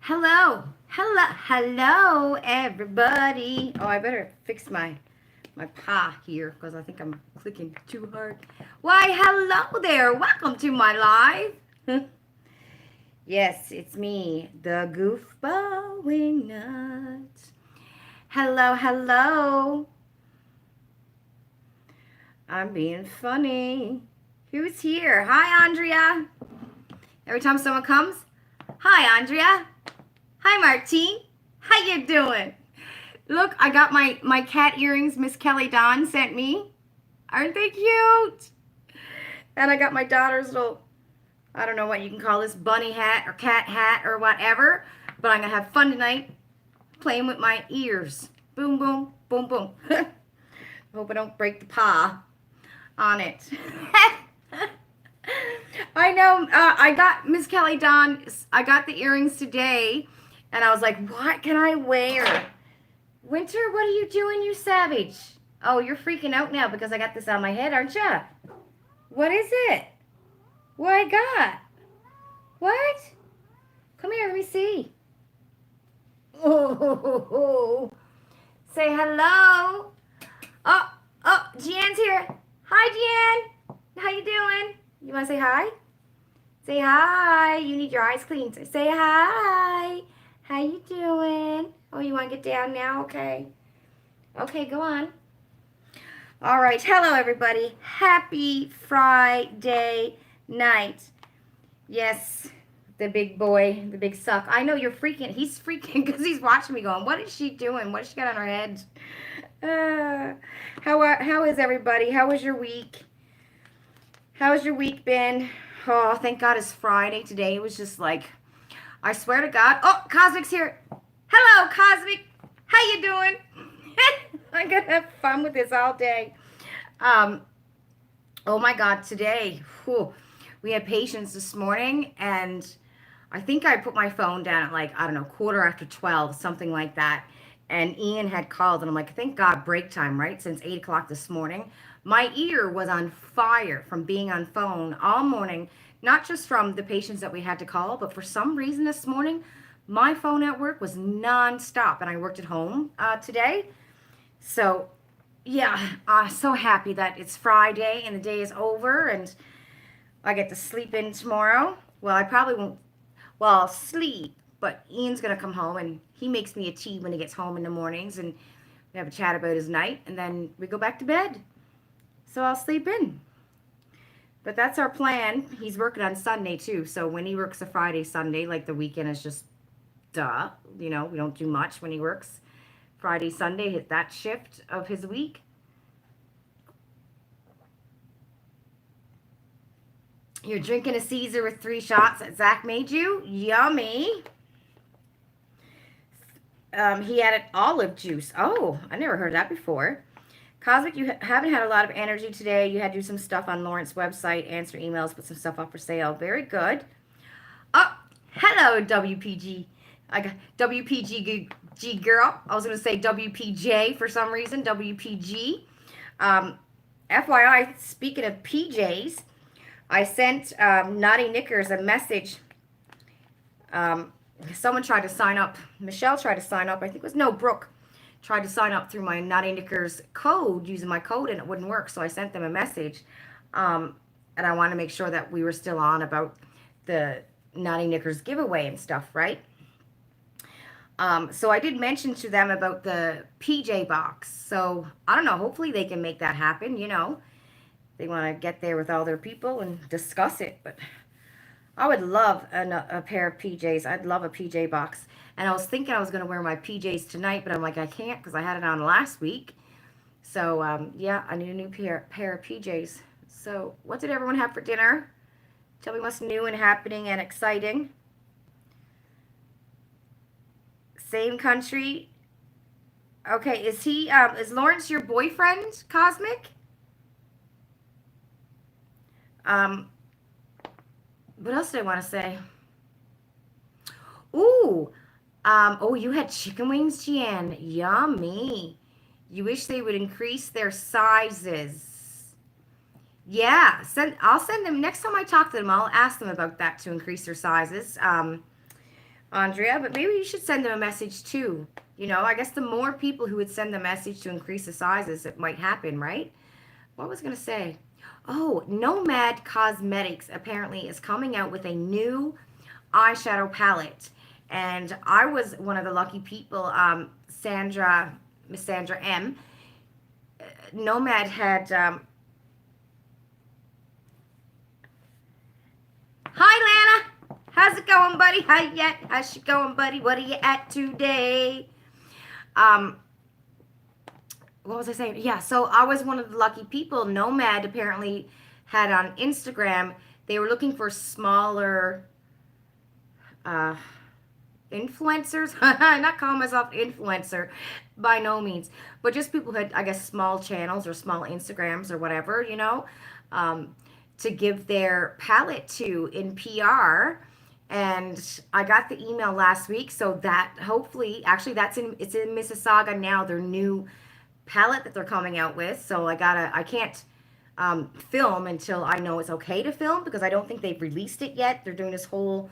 Hello, everybody. Oh, I better fix my paw here because I think I'm clicking too hard. Why, hello there. Welcome to my live. Yes, it's me, the goofball wingnut. Hello. I'm being funny. Who's here? Hi, Andrea. Every time someone comes, hi, Andrea. Hi, Martine. How you doing? Look, I got my cat earrings Miss Kelly Dawn sent me. Aren't they cute? And I got my daughter's little, I don't know what you can call this, bunny hat or cat hat or whatever. But I'm going to have fun tonight playing with my ears. Boom, boom, boom, boom. Hope I don't break the paw on it. I know. I got Miss Kelly Dawn. I got the earrings today. And I was like, what can I wear? Winter, what are you doing, you savage? Oh, you're freaking out now because I got this on my head, aren't you? What is it? What I got? What? Come here, let me see. Oh, say hello. Oh, Jean's here. Hi, Jean. How you doing? You want to say hi? Say hi. You need your eyes cleaned. Say hi. How you doing? Oh, you want to get down now? Okay. Okay, go on. All right. Hello, everybody. Happy Friday night. Yes, the big boy, the big suck. I know you're freaking. He's freaking because he's watching me going, what is she doing? What has she got on her head? How is everybody? How was your week? How has your week been? Oh, thank God it's Friday today. It was just like, I swear to God. Oh, Cosmic's here. Hello, Cosmic. How you doing? I'm going to have fun with this all day. Oh, my God, today, we had patients this morning, and I think I put my phone down at like, I don't know, 12:15, something like that. And Ian had called, and I'm like, thank God, break time, right? Since 8 o'clock this morning. My ear was on fire from being on phone all morning. Not just from the patients that we had to call, but for some reason this morning, my phone at work was nonstop, and I worked at home today. So, yeah, so happy that it's Friday and the day is over, and I get to sleep in tomorrow. Well, I probably won't, well, I'll sleep, but Ian's going to come home, and he makes me a tea when he gets home in the mornings, and we have a chat about his night, and then we go back to bed. So I'll sleep in. But that's our plan. He's working on Sunday too. So when he works a Friday, Sunday, like the weekend is just duh. You know, we don't do much when he works Friday, Sunday, hit that shift of his week. You're drinking a Caesar with 3 shots that Zach made you? Yummy. He added olive juice. Oh, I never heard that before. Cosmic, you haven't had a lot of energy today. You had to do some stuff on Lawrence's website, answer emails, put some stuff up for sale. Very good. Oh, hello, WPG. I got WPG girl. I was going to say WPJ for some reason. WPG. FYI, speaking of PJs, I sent Naughty Knickers a message. Someone tried to sign up. Michelle tried to sign up. I think it was, no, Brooke tried to sign up through my Naughty Knickers code, using my code, and it wouldn't work. So I sent them a message. And I wanted to make sure that we were still on about the Naughty Knickers giveaway and stuff, right? So I did mention to them about the PJ box. So I don't know. Hopefully they can make that happen, you know. They want to get there with all their people and discuss it. But I would love a pair of PJs. I'd love a PJ box. And I was thinking I was going to wear my PJs tonight, but I'm like, I can't because I had it on last week. So, yeah, I need a new pair of PJs. So, what did everyone have for dinner? Tell me what's new and happening and exciting. Same country. Okay, is Lawrence your boyfriend, Cosmic? What else did I want to say? Ooh, oh, you had chicken wings, Jan. Yummy. You wish they would increase their sizes. Yeah, I'll send them next time I talk to them. I'll ask them about that to increase their sizes, Andrea. But maybe you should send them a message too. You know, I guess the more people who would send the message to increase the sizes, it might happen, right? What was I gonna say? Oh, Nomad Cosmetics apparently is coming out with a new eyeshadow palette, and I was one of the lucky people. Miss Sandra M. Nomad had Hi, Lana. How's it going, buddy? How's she going, buddy? What are you at today? Um, what was I saying? Yeah, so I was one of the lucky people. Nomad apparently had on Instagram. They were looking for smaller uh, influencers. I'm not calling myself influencer by no means, but just people who had, I guess, small channels or small Instagrams or whatever, um, to give their palette to in PR. And I got the email last week, so that hopefully, actually, it's in Mississauga now. Their new palette that they're coming out with. So I can't film until I know it's okay to film because I don't think they've released it yet. They're doing this whole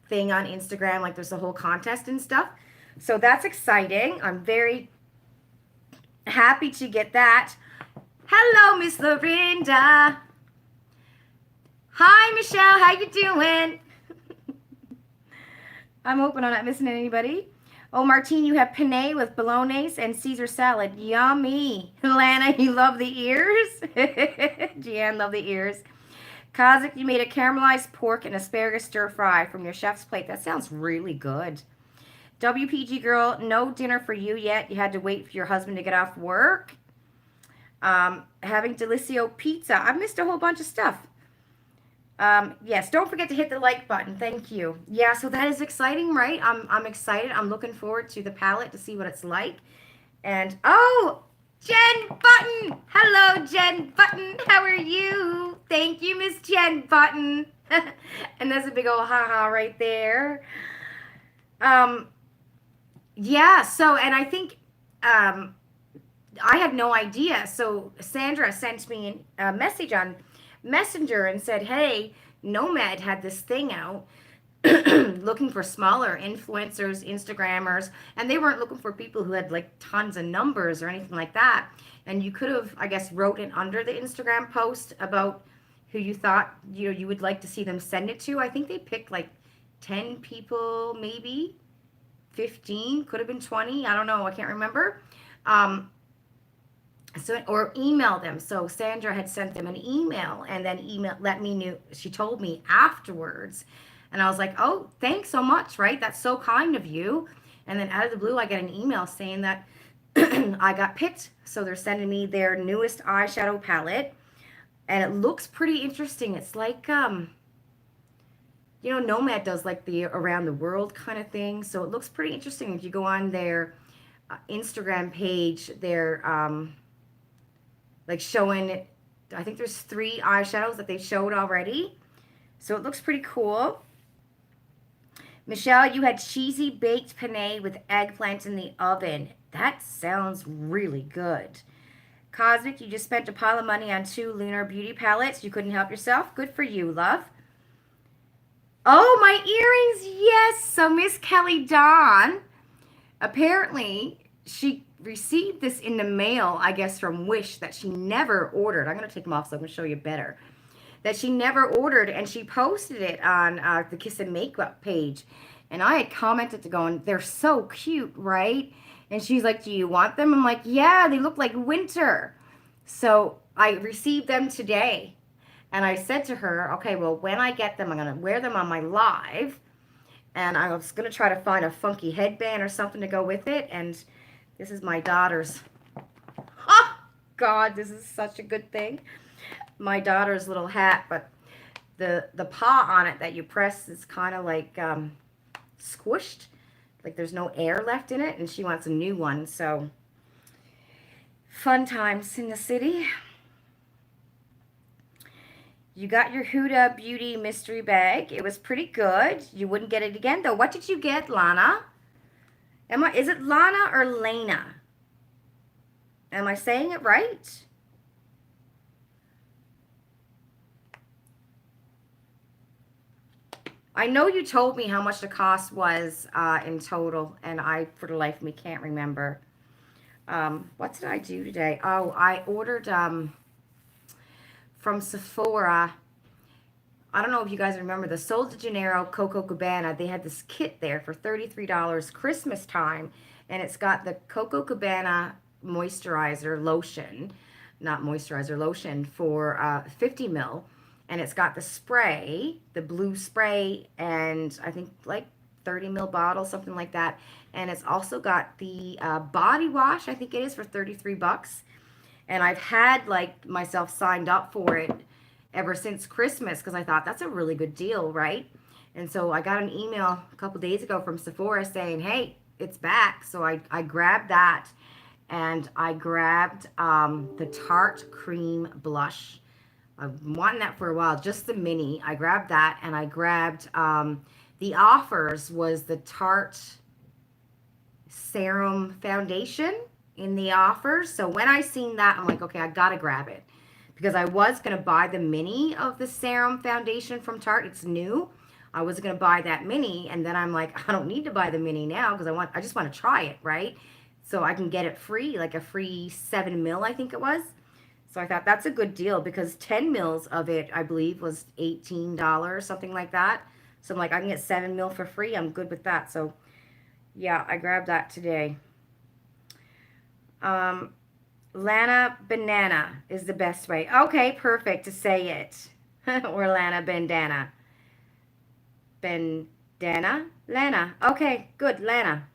thing on Instagram, like there's a whole contest and stuff. So that's exciting. I'm very happy to get that. Hello, Miss Lorinda. Hi, Michelle. How you doing? I'm hoping I'm not missing anybody. Oh, Martine, you have penne with bolognese and Caesar salad. Yummy. Lana, you love the ears? Jeanne, love the ears. Kazik, you made a caramelized pork and asparagus stir fry from your chef's plate. That sounds really good. WPG girl, no dinner for you yet. You had to wait for your husband to get off work. Having Delicio pizza. I've missed a whole bunch of stuff. Yes, don't forget to hit the like button. Thank you. Yeah, so that is exciting, right? I'm excited. I'm looking forward to the palette to see what it's like. And, oh, Jen Button. Hello, Jen Button. How are you? Thank you, Miss Jen Button. And there's a big old ha-ha right there. Yeah, so, and I think I had no idea. So Sandra sent me a message on Messenger and said, hey, Nomad had this thing out looking for smaller influencers, Instagrammers, and they weren't looking for people who had like tons of numbers or anything like that. And you could have, I guess, wrote it under the Instagram post about who you thought you would like to see them send it to. I think they picked like 10 people, maybe 15, could have been 20. I don't know. I can't remember. So, or email them. So Sandra had sent them an email and then she told me afterwards. And I was like, oh, thanks so much, right? That's so kind of you. And then out of the blue, I get an email saying that I got picked. So they're sending me their newest eyeshadow palette. And it looks pretty interesting. It's like, Nomad does like the around the world kind of thing. So it looks pretty interesting. If you go on their Instagram page, they're like showing it. I think there's 3 eyeshadows that they showed already. So it looks pretty cool. Michelle, you had cheesy baked penne with eggplant in the oven. That sounds really good. Cosmic, you just spent a pile of money on 2 lunar beauty palettes. You couldn't help yourself. Good for you, love. Oh, my earrings. Yes. So Miss Kelly Dawn, apparently she received this in the mail, I guess, from Wish that she never ordered. I'm going to take them off so I can show you better. That she never ordered, and she posted it on the Kiss and Makeup page. And I had commented to going, they're so cute, right? And she's like, do you want them? I'm like, yeah, they look like winter. So I received them today. And I said to her, okay, well, when I get them, I'm going to wear them on my live. And I was going to try to find a funky headband or something to go with it. And this is my daughter's. Oh, God, this is such a good thing. My daughter's little hat, but the paw on it that you press is kind of like squished. Like there's no air left in it, and she wants a new one. So, fun times in the city. You got your Huda Beauty mystery bag. It was pretty good. You wouldn't get it again, though. What did you get, Lana? Is it Lana or Lena? Am I saying it right? I know you told me how much the cost was in total, and I, for the life of me, can't remember. What did I do today? Oh, I ordered from Sephora. I don't know if you guys remember the Sol de Janeiro Coco Cabana. They had this kit there for $33 Christmas time, and it's got the Coco Cabana moisturizer lotion, not moisturizer, lotion for 50 mil, and it's got the spray, the blue spray, and I think like 30 mil bottle, something like that. And it's also got the body wash, I think it is, for 33 bucks. And I've had like myself signed up for it ever since Christmas because I thought that's a really good deal, right? And so I got an email a couple days ago from Sephora saying, hey, it's back. So I grabbed that, and I grabbed the Tarte Cream Blush. I've wanted that for a while, just the mini. I grabbed that, and I grabbed the offers was the Tarte Serum Foundation in the offers. So when I seen that, I'm like, okay, I gotta grab it because I was gonna buy the mini of the Serum Foundation from Tarte. It's new. I was gonna buy that mini, and then I'm like, I don't need to buy the mini now because I just want to try it, right? So I can get it free, like a free 7 mil, I think it was. So I thought that's a good deal because 10 mils of it, I believe, was $18, something like that. So I'm like, I can get 7 mil for free. I'm good with that. So yeah, I grabbed that today. Lana Banana is the best way. Okay, perfect to say it. Or Lana Bandana. Bandana? Lana. Okay, good, Lana.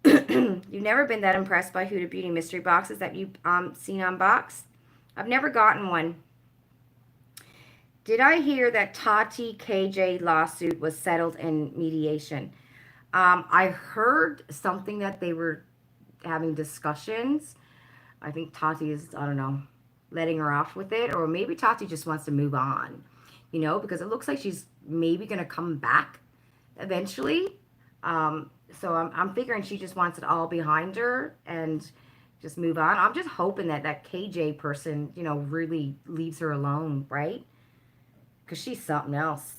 You've never been that impressed by Huda Beauty mystery boxes that you've seen unboxed? I've never gotten one. Did I hear that Tati KJ lawsuit was settled in mediation? I heard something that they were having discussions. I think Tati is, I don't know, letting her off with it. Or maybe Tati just wants to move on, because it looks like she's maybe going to come back eventually. So I'm figuring she just wants it all behind her and just move on. I'm just hoping that that KJ person, really leaves her alone, right? Because she's something else.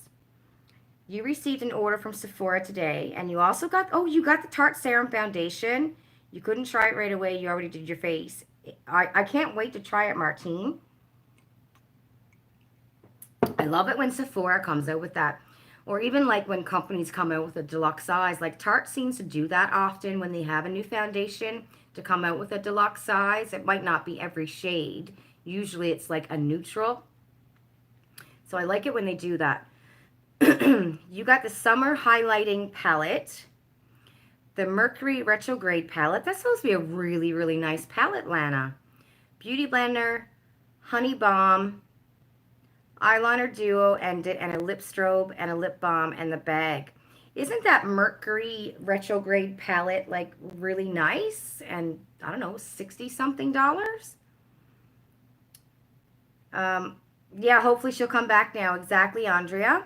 You received an order from Sephora today, and you also got, you got the Tarte Serum Foundation. You couldn't try it right away. You already did your face. I can't wait to try it, Martine. I love it when Sephora comes out with that. Or even like when companies come out with a deluxe size. Like Tarte seems to do that often when they have a new foundation to come out with a deluxe size. It might not be every shade. Usually it's like a neutral. So I like it when they do that. You got the Summer Highlighting Palette. The Mercury Retrograde Palette. That's supposed to be a really, really nice palette, Lana. Beauty Blender, Honey Balm, Eyeliner Duo, and a lip strobe, and a lip balm, and the bag. Isn't that Mercury Retrograde palette like really nice? And I don't know, 60 something dollars? Yeah, hopefully she'll come back now. Exactly, Andrea.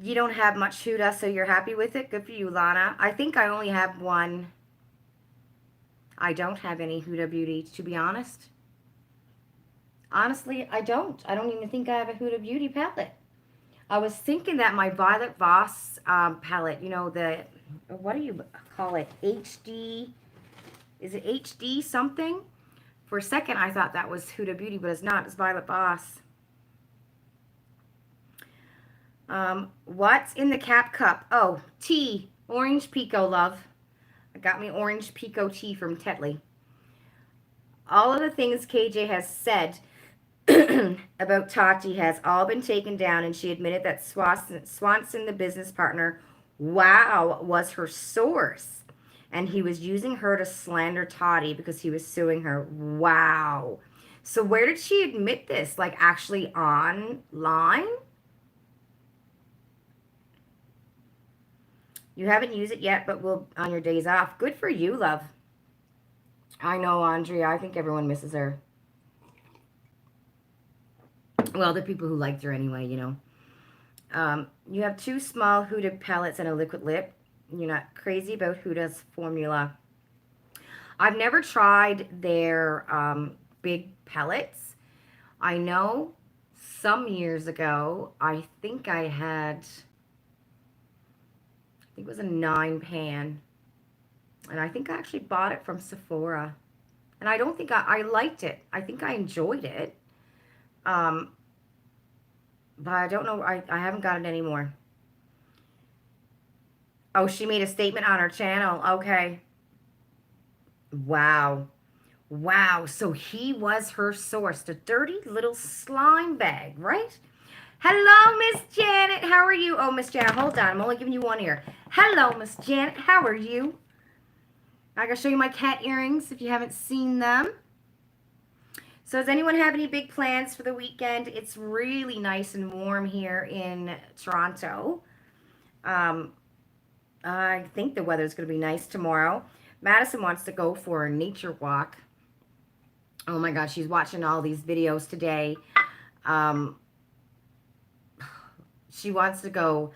You don't have much Huda, so you're happy with it. Good for you, Lana. I think I only have one. I don't have any Huda Beauty, to be honest. Honestly, I don't. I don't even think I have a Huda Beauty palette. I was thinking that my Violet Voss palette, what do you call it? HD, is it HD something? For a second, I thought that was Huda Beauty, but it's not. It's Violet Voss. What's in the cap cup? Oh, tea. Orange Pico, love. I got me orange Pico tea from Tetley. All of the things KJ has said about Tati has all been taken down, and she admitted that Swanson, the business partner, was her source. And he was using her to slander Tati because he was suing her. Wow. So where did she admit this? Like actually online? You haven't used it yet, but will on your days off. Good for you, love. I know, Andrea. I think everyone misses her. Well, the people who liked her anyway, You have 2 small Huda palettes and a liquid lip. You're not crazy about Huda's formula. I've never tried their big palettes. I know some years ago, I think it was a 9 pan. And I think I actually bought it from Sephora. And I don't think I liked it. I think I enjoyed it. Um, but I don't know. I haven't got it anymore. Oh, she made a statement on her channel. Okay. Wow. Wow. So he was her source. The dirty little slime bag, right? Hello, Miss Janet. How are you? Oh, Miss Janet, hold on. I'm only giving you one ear. Hello, Miss Janet. How are you? I gotta show you my cat earrings if you haven't seen them. So does anyone have any big plans for the weekend? It's really nice and warm here in Toronto. I think the weather's going to be nice tomorrow. Madison wants to go for a nature walk. Oh my God, she's watching all these videos today. She wants to go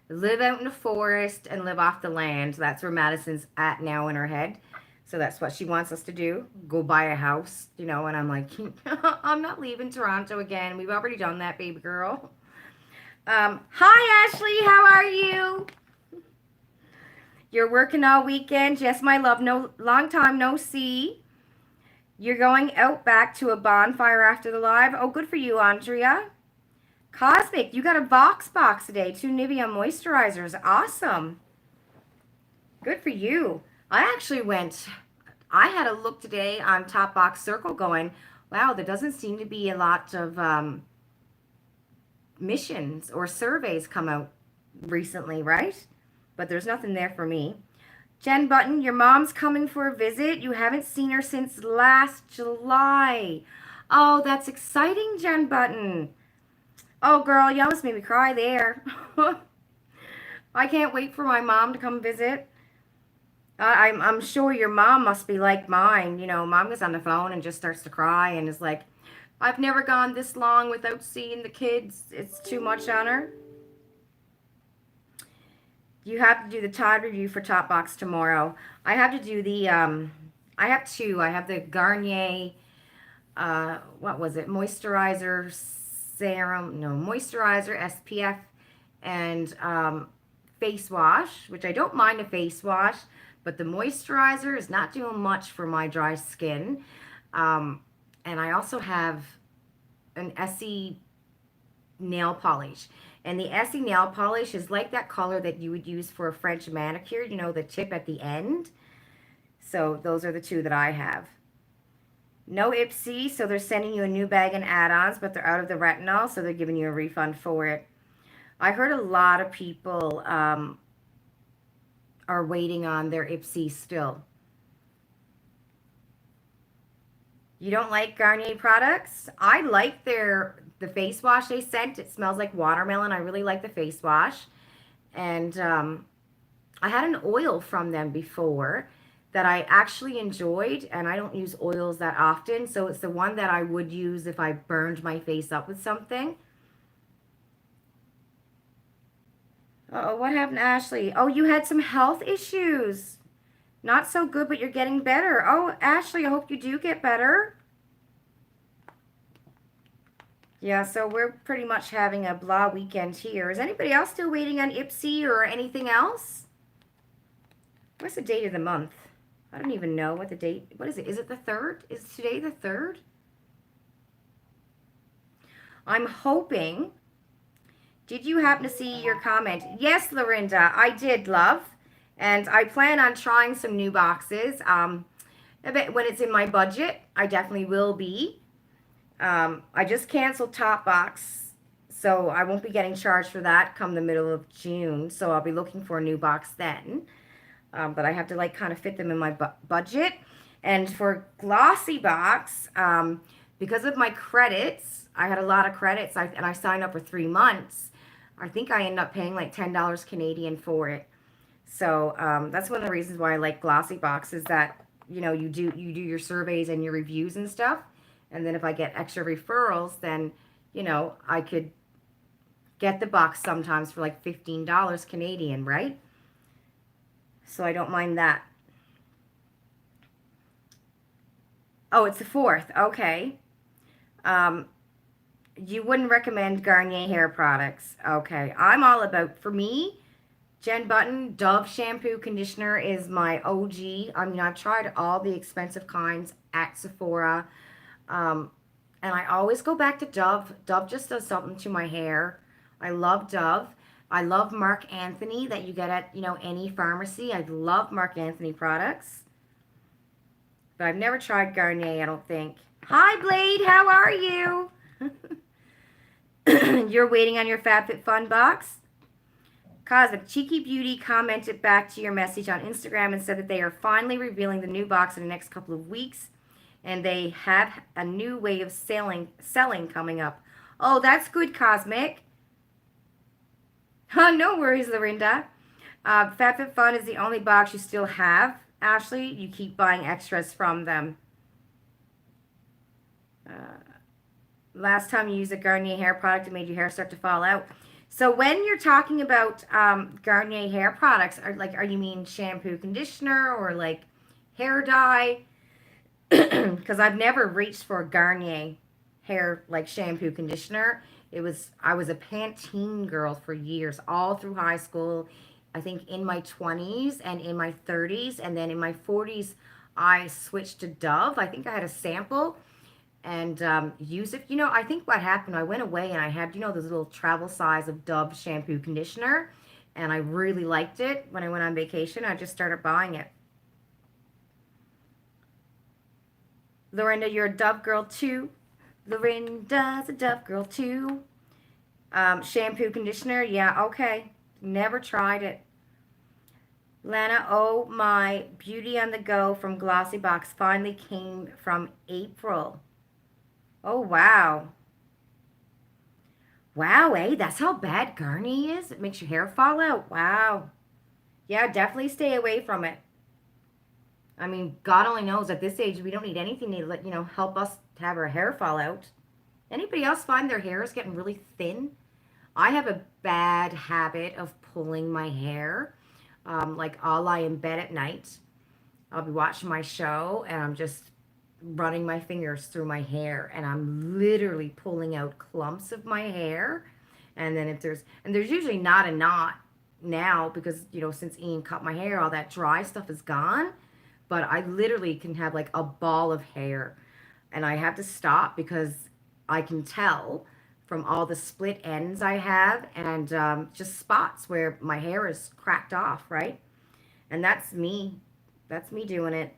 live out in the forest and live off the land. That's where Madison's at now in her head. So that's what she wants us to do. Go buy a house, you know, and I'm like, I'm not leaving Toronto again. We've already done that, baby girl. Hi, Ashley. How are you? You're working all weekend. Yes, my love. No, long time no see. You're going out back to a bonfire after the live. Oh, good for you, Andrea. Cosmic, you got a Luxebox today. 2 Nivea moisturizers. Awesome. Good for you. I had a look today on Topbox Circle going, wow, there doesn't seem to be a lot of missions or surveys come out recently, right? But there's nothing there for me. Jen Button, your mom's coming for a visit. You haven't seen her since last July. Oh, that's exciting, Jen Button. Oh, girl, you almost made me cry there. I can't wait for my mom to come visit. I'm sure your mom must be like mine. You know, mom gets on the phone and just starts to cry and is like, I've never gone this long without seeing the kids. It's too much on her. You have to do the Tide review for Topbox tomorrow. I have to do the, I have two. I have the Garnier, what was it? Moisturizer, serum, no, moisturizer, SPF, and face wash, which I don't mind a face wash, but the moisturizer is not doing much for my dry skin. And I also have an Essie nail polish. And the Essie nail polish is like that color that you would use for a French manicure, you know, the tip at the end. So those are the two that I have. No Ipsy, so they're sending you a new bag and add-ons, but they're out of the retinol, so they're giving you a refund for it. I heard a lot of people are waiting on their Ipsy still. You don't like Garnier products? I like the face wash they sent. It smells like watermelon. I really like the face wash. And I had an oil from them before that I actually enjoyed, and I don't use oils that often, so it's the one that I would use if I burned my face up with something. Uh-oh, what happened, Ashley? Oh, you had some health issues. Not so good, but you're getting better. Oh, Ashley, I hope you do get better. Yeah, so we're pretty much having a blah weekend here. Is anybody else still waiting on Ipsy or anything else? What's the date of the month? I don't even know what the date. What is it? Is it the 3rd? Is today the 3rd? I'm hoping. Did you happen to see your comment? Yes, Lorinda, I did, love. And I plan on trying some new boxes. A bit when it's in my budget, I definitely will be. I just canceled Topbox, so I won't be getting charged for that come the middle of June. So I'll be looking for a new box then. But I have to like kind of fit them in my budget. And for Luxebox, because of my credits, I had a lot of credits, and I signed up for 3 months. I think I ended up paying like $10 Canadian for it. So that's one of the reasons why I like Luxebox is that, you know, you do your surveys and your reviews and stuff. And then if I get extra referrals, then, you know, I could get the box sometimes for like $15 Canadian, right? So I don't mind that. Oh, it's the 4th. Okay. You wouldn't recommend Garnier hair products. Okay. I'm all about, for me, Jen Button, Dove shampoo conditioner is my OG. I mean, I've tried all the expensive kinds at Sephora. Um, and I always go back to Dove. Dove just does something to my hair. I love Dove. I love Mark Anthony that you get at, any pharmacy. I love Mark Anthony products. But I've never tried Garnier, I don't think. Hi, Blade. How are you? You're waiting on your FabFitFun box? Cosmic Cheeky Beauty commented back to your message on Instagram and said that they are finally revealing the new box in the next couple of weeks, and they have a new way of selling coming up. Oh, that's good, Cosmic. No worries, Lorinda. FabFitFun is the only box you still have, Ashley. You keep buying extras from them. Last time you used a Garnier hair product, it made your hair start to fall out. So when you're talking about Garnier hair products, are you mean shampoo, conditioner, or like hair dye? Because I've never reached for a Garnier hair like shampoo conditioner. I was a Pantene girl for years, all through high school. I think in my 20s and in my 30s, and then in my 40s, I switched to Dove. I think I had a sample and use it. I think what happened, I went away and I had, this little travel size of Dove shampoo conditioner, and I really liked it. When I went on vacation, I just started buying it. Lorinda, you're a Dove girl too. Lorinda's a Dove girl too. Shampoo, conditioner, yeah, okay. Never tried it. Lana, oh my, Beauty on the Go from Glossybox finally came from April. Oh, wow. Wow, that's how bad Garnier is? It makes your hair fall out. Wow. Yeah, definitely stay away from it. I mean, God only knows at this age we don't need anything to help us have our hair fall out. Anybody else find their hair is getting really thin? I have a bad habit of pulling my hair. Like I'll lie in bed at night. I'll be watching my show and I'm just running my fingers through my hair and I'm literally pulling out clumps of my hair. And then there's usually not a knot now because, since Ian cut my hair, all that dry stuff is gone. But I literally can have like a ball of hair and I have to stop because I can tell from all the split ends I have and just spots where my hair is cracked off, right? And that's me. That's me doing it.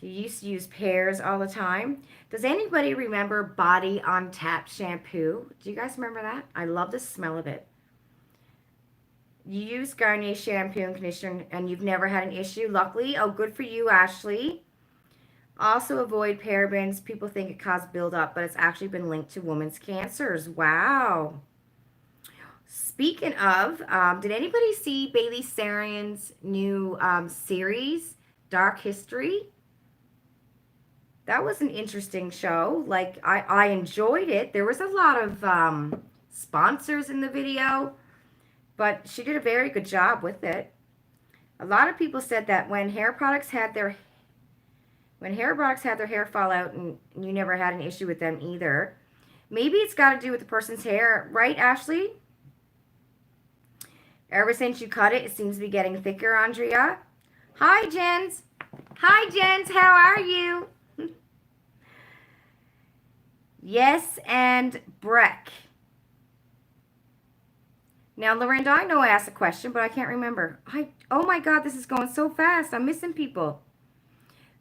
You used to use pears all the time. Does anybody remember Body on Tap shampoo? Do you guys remember that? I love the smell of it. You use Garnier shampoo and conditioner and you've never had an issue, luckily. Oh, good for you, Ashley. Also avoid parabens. People think it causes buildup, but it's actually been linked to women's cancers. Wow. Speaking of, did anybody see Bailey Sarian's new series, Dark History? That was an interesting show. Like, I enjoyed it. There was a lot of sponsors in the video, but she did a very good job with it. A lot of people said that when hair products had their hair fall out and you never had an issue with them either, maybe it's got to do with the person's hair, right, Ashley? Ever since you cut it, it seems to be getting thicker, Andrea. Hi, Jens. Hi, Jens. How are you? Yes, and Breck. Now, Lorinda, I know I asked a question, but I can't remember. Oh my God, this is going so fast. I'm missing people.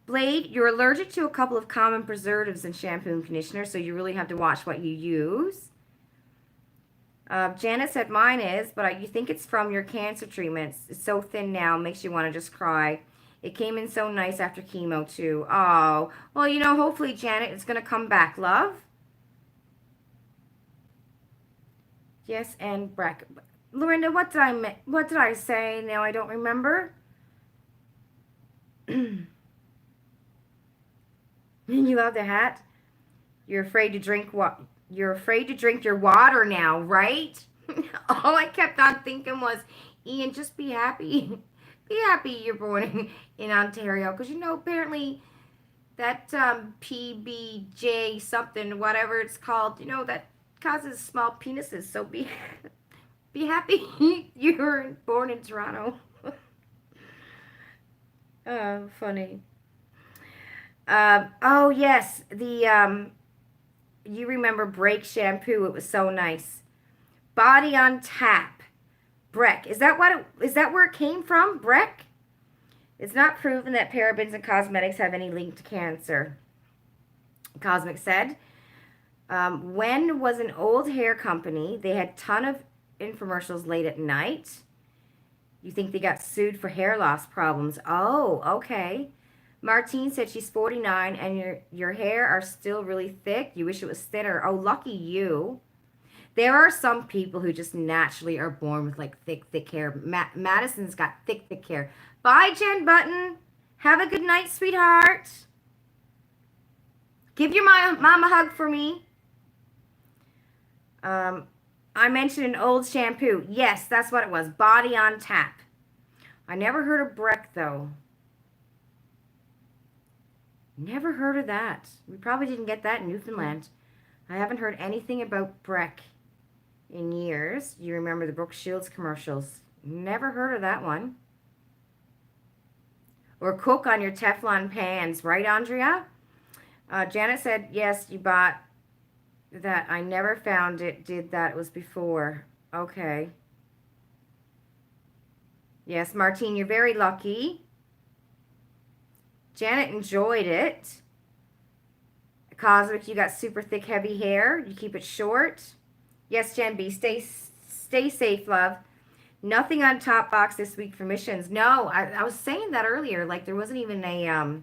Blade, you're allergic to a couple of common preservatives in shampoo and conditioner, so you really have to watch what you use. Janet said mine is, but you think it's from your cancer treatments. It's so thin now, makes you want to just cry. It came in so nice after chemo, too. Oh, well, hopefully, Janet, it's going to come back, love. Yes, and Breck. Lorinda, what did I say? Now I don't remember. You love the hat? You're afraid to drink what? You're afraid to drink your water now, right? All I kept on thinking was, Ian, just be happy. Be happy you're born in Ontario. Because, apparently that PBJ something, whatever it's called, that causes small penises. So be happy you were born in Toronto. Oh, funny. Oh yes, the you remember Break shampoo? It was so nice. Body on Tap. Breck. Is that where it came from? Breck? It's not proven that parabens and cosmetics have any link to cancer. Cosmic said. When was an old hair company? They had ton of infomercials late at night. You think they got sued for hair loss problems? Oh, okay. Martine said she's 49 and your hair are still really thick. You wish it was thinner. Oh, lucky you. There are some people who just naturally are born with like thick hair. Madison's got thick hair. Bye, Jen Button. Have a good night, sweetheart. Give your mom a hug for me. I mentioned an old shampoo. Yes, that's what it was. Body on Tap. I never heard of Breck, though. Never heard of that. We probably didn't get that in Newfoundland. I haven't heard anything about Breck in years. You remember the Brooke Shields commercials. Never heard of that one. Or cook on your Teflon pans, right, Andrea? Janet said, yes, you bought that. I never found it. Did that. It was before. Okay. Yes, Martine, you're very lucky. Janet enjoyed it. Cosmic, you got super thick, heavy hair. You keep it short. Yes, Jen B, stay safe, love. Nothing on Topbox this week for missions. No, I was saying that earlier. Like, there wasn't even a,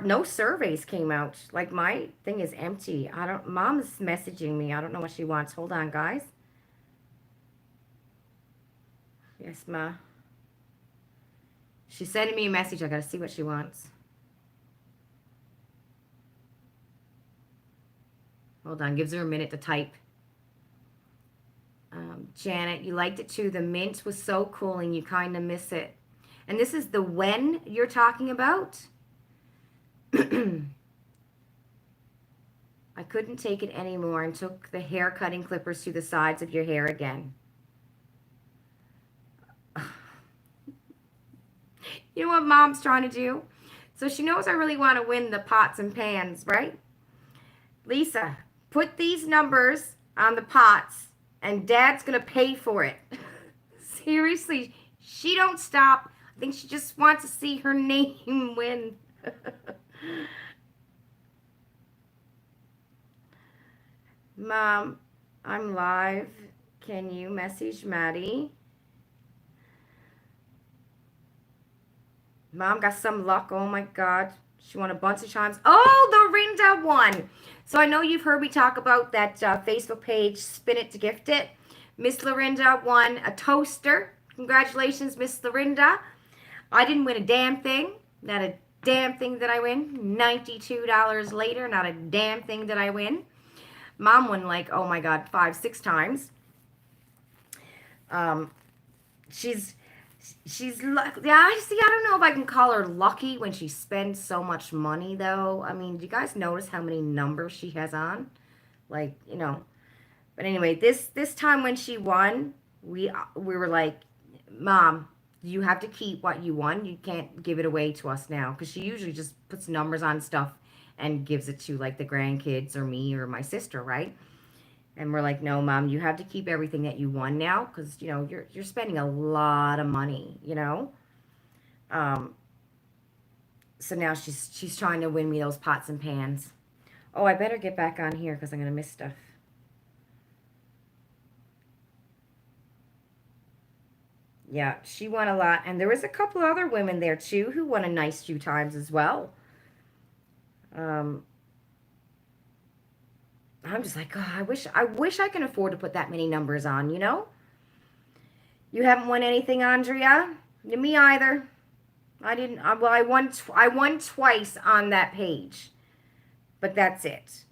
no surveys came out. Like, my thing is empty. Mom's messaging me. I don't know what she wants. Hold on, guys. Yes, Ma. She's sending me a message. I gotta see what she wants. Hold on. Gives her a minute to type. Janet, you liked it too. The mint was so cool and you kind of miss it. And this is the when you're talking about? I couldn't take it anymore and took the hair cutting clippers to the sides of your hair again. You know what Mom's trying to do? So she knows I really want to win the pots and pans, right? Lisa, put these numbers on the pots and Dad's going to pay for it. Seriously, she don't stop. I think she just wants to see her name win. Mom, I'm live. Can you message Maddie? Mom got some luck. Oh my God. She won a bunch of times. Oh, the Rinda won. So I know you've heard me talk about that Facebook page, Spin It to Gift It. Miss Lorinda won a toaster. Congratulations, Miss Lorinda. I didn't win a damn thing. Not a damn thing did I win. $92 later, not a damn thing did I win. Mom won like, oh my God, 5, 6 times. She's lucky. Yeah, I don't know if I can call her lucky when she spends so much money, though. I mean, do you guys notice how many numbers she has on? Like, But anyway, this time when she won, we were like, Mom, you have to keep what you won. You can't give it away to us now. Because she usually just puts numbers on stuff and gives it to, like, the grandkids or me or my sister, right? And we're like, no, Mom, you have to keep everything that you won now because, you're spending a lot of money, So now she's trying to win me those pots and pans. Oh, I better get back on here because I'm going to miss stuff. Yeah, she won a lot. And there was a couple other women there, too, who won a nice few times as well. I'm just like, oh, I wish I can afford to put that many numbers on, You haven't won anything, Andrea? Me either. I didn't. Well, I won twice on that page, but that's it.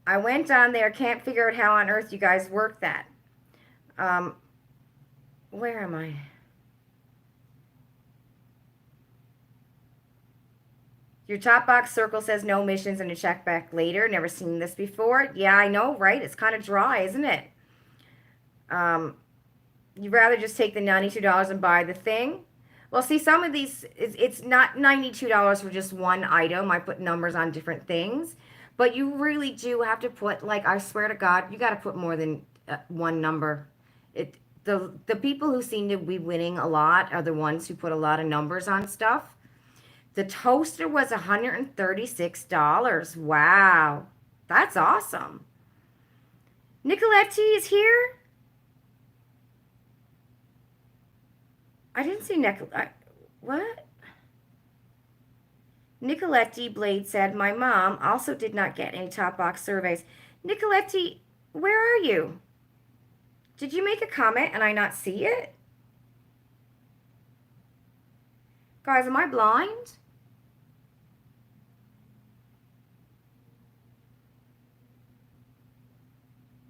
I went on there. Can't figure out how on earth you guys work that. Where am I? Your top box circle says no missions and a check back later. Never seen this before. Yeah, I know, right? It's kind of dry, isn't it? You'd rather just take the $92 and buy the thing. Well, see, some of these, it's not $92 for just one item. I put numbers on different things. But you really do have to put, like, I swear to God, you got to put more than one number. The people who seem to be winning a lot are the ones who put a lot of numbers on stuff. The toaster was $136. Wow. That's awesome. Nicoletti is here? I didn't see what? Nicoletti Blade said, my mom also did not get any top box surveys. Nicoletti, where are you? Did you make a comment and I not see it? Guys, am I blind?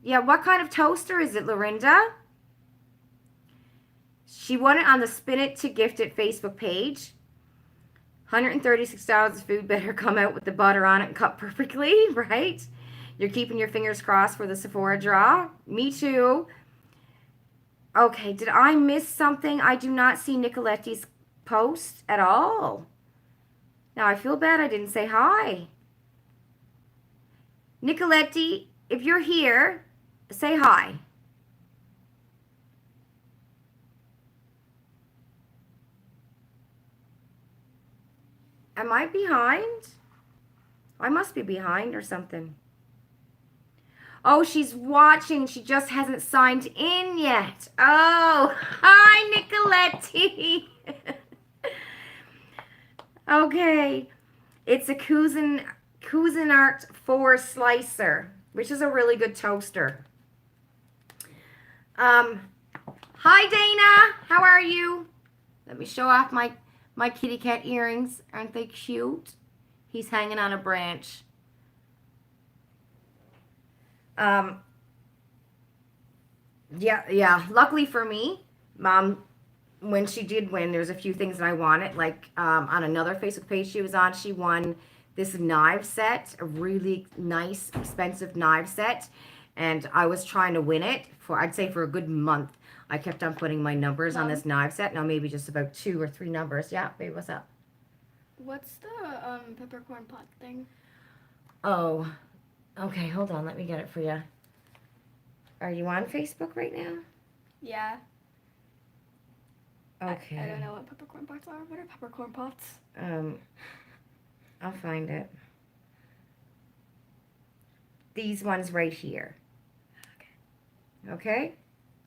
Yeah, what kind of toaster is it, Lorinda? She won it on the Spin It to Gift It Facebook page. $136 of food better come out with the butter on it and cut perfectly, right? You're keeping your fingers crossed for the Sephora draw. Me too. Okay, did I miss something? I do not see Nicoletti's post at all. Now, I feel bad I didn't say hi. Nicoletti, if you're here, say hi. Am I behind? I must be behind or something. Oh, she's watching. She just hasn't signed in yet. Oh, hi, Nicoletti. Okay. It's a Cuisinart 4 slicer, which is a really good toaster. Hi, Dana. How are you? Let me show off my kitty cat earrings. Aren't they cute? He's hanging on a branch. Yeah. Luckily for me, Mom, when she did win, there's a few things that I wanted. Like on another Facebook page she was on, she won this knife set, a really nice, expensive knife set. And I was trying to win it for, I'd say, for a good month. I kept on putting my numbers on this knife set. Now maybe just about 2 or 3 numbers. Yeah, babe, what's up? What's the peppercorn pot thing? Oh, okay, hold on. Let me get it for you. Are you on Facebook right now? Yeah. Okay. I don't know what peppercorn pots are. What are peppercorn pots? I'll find it. These ones right here. Okay?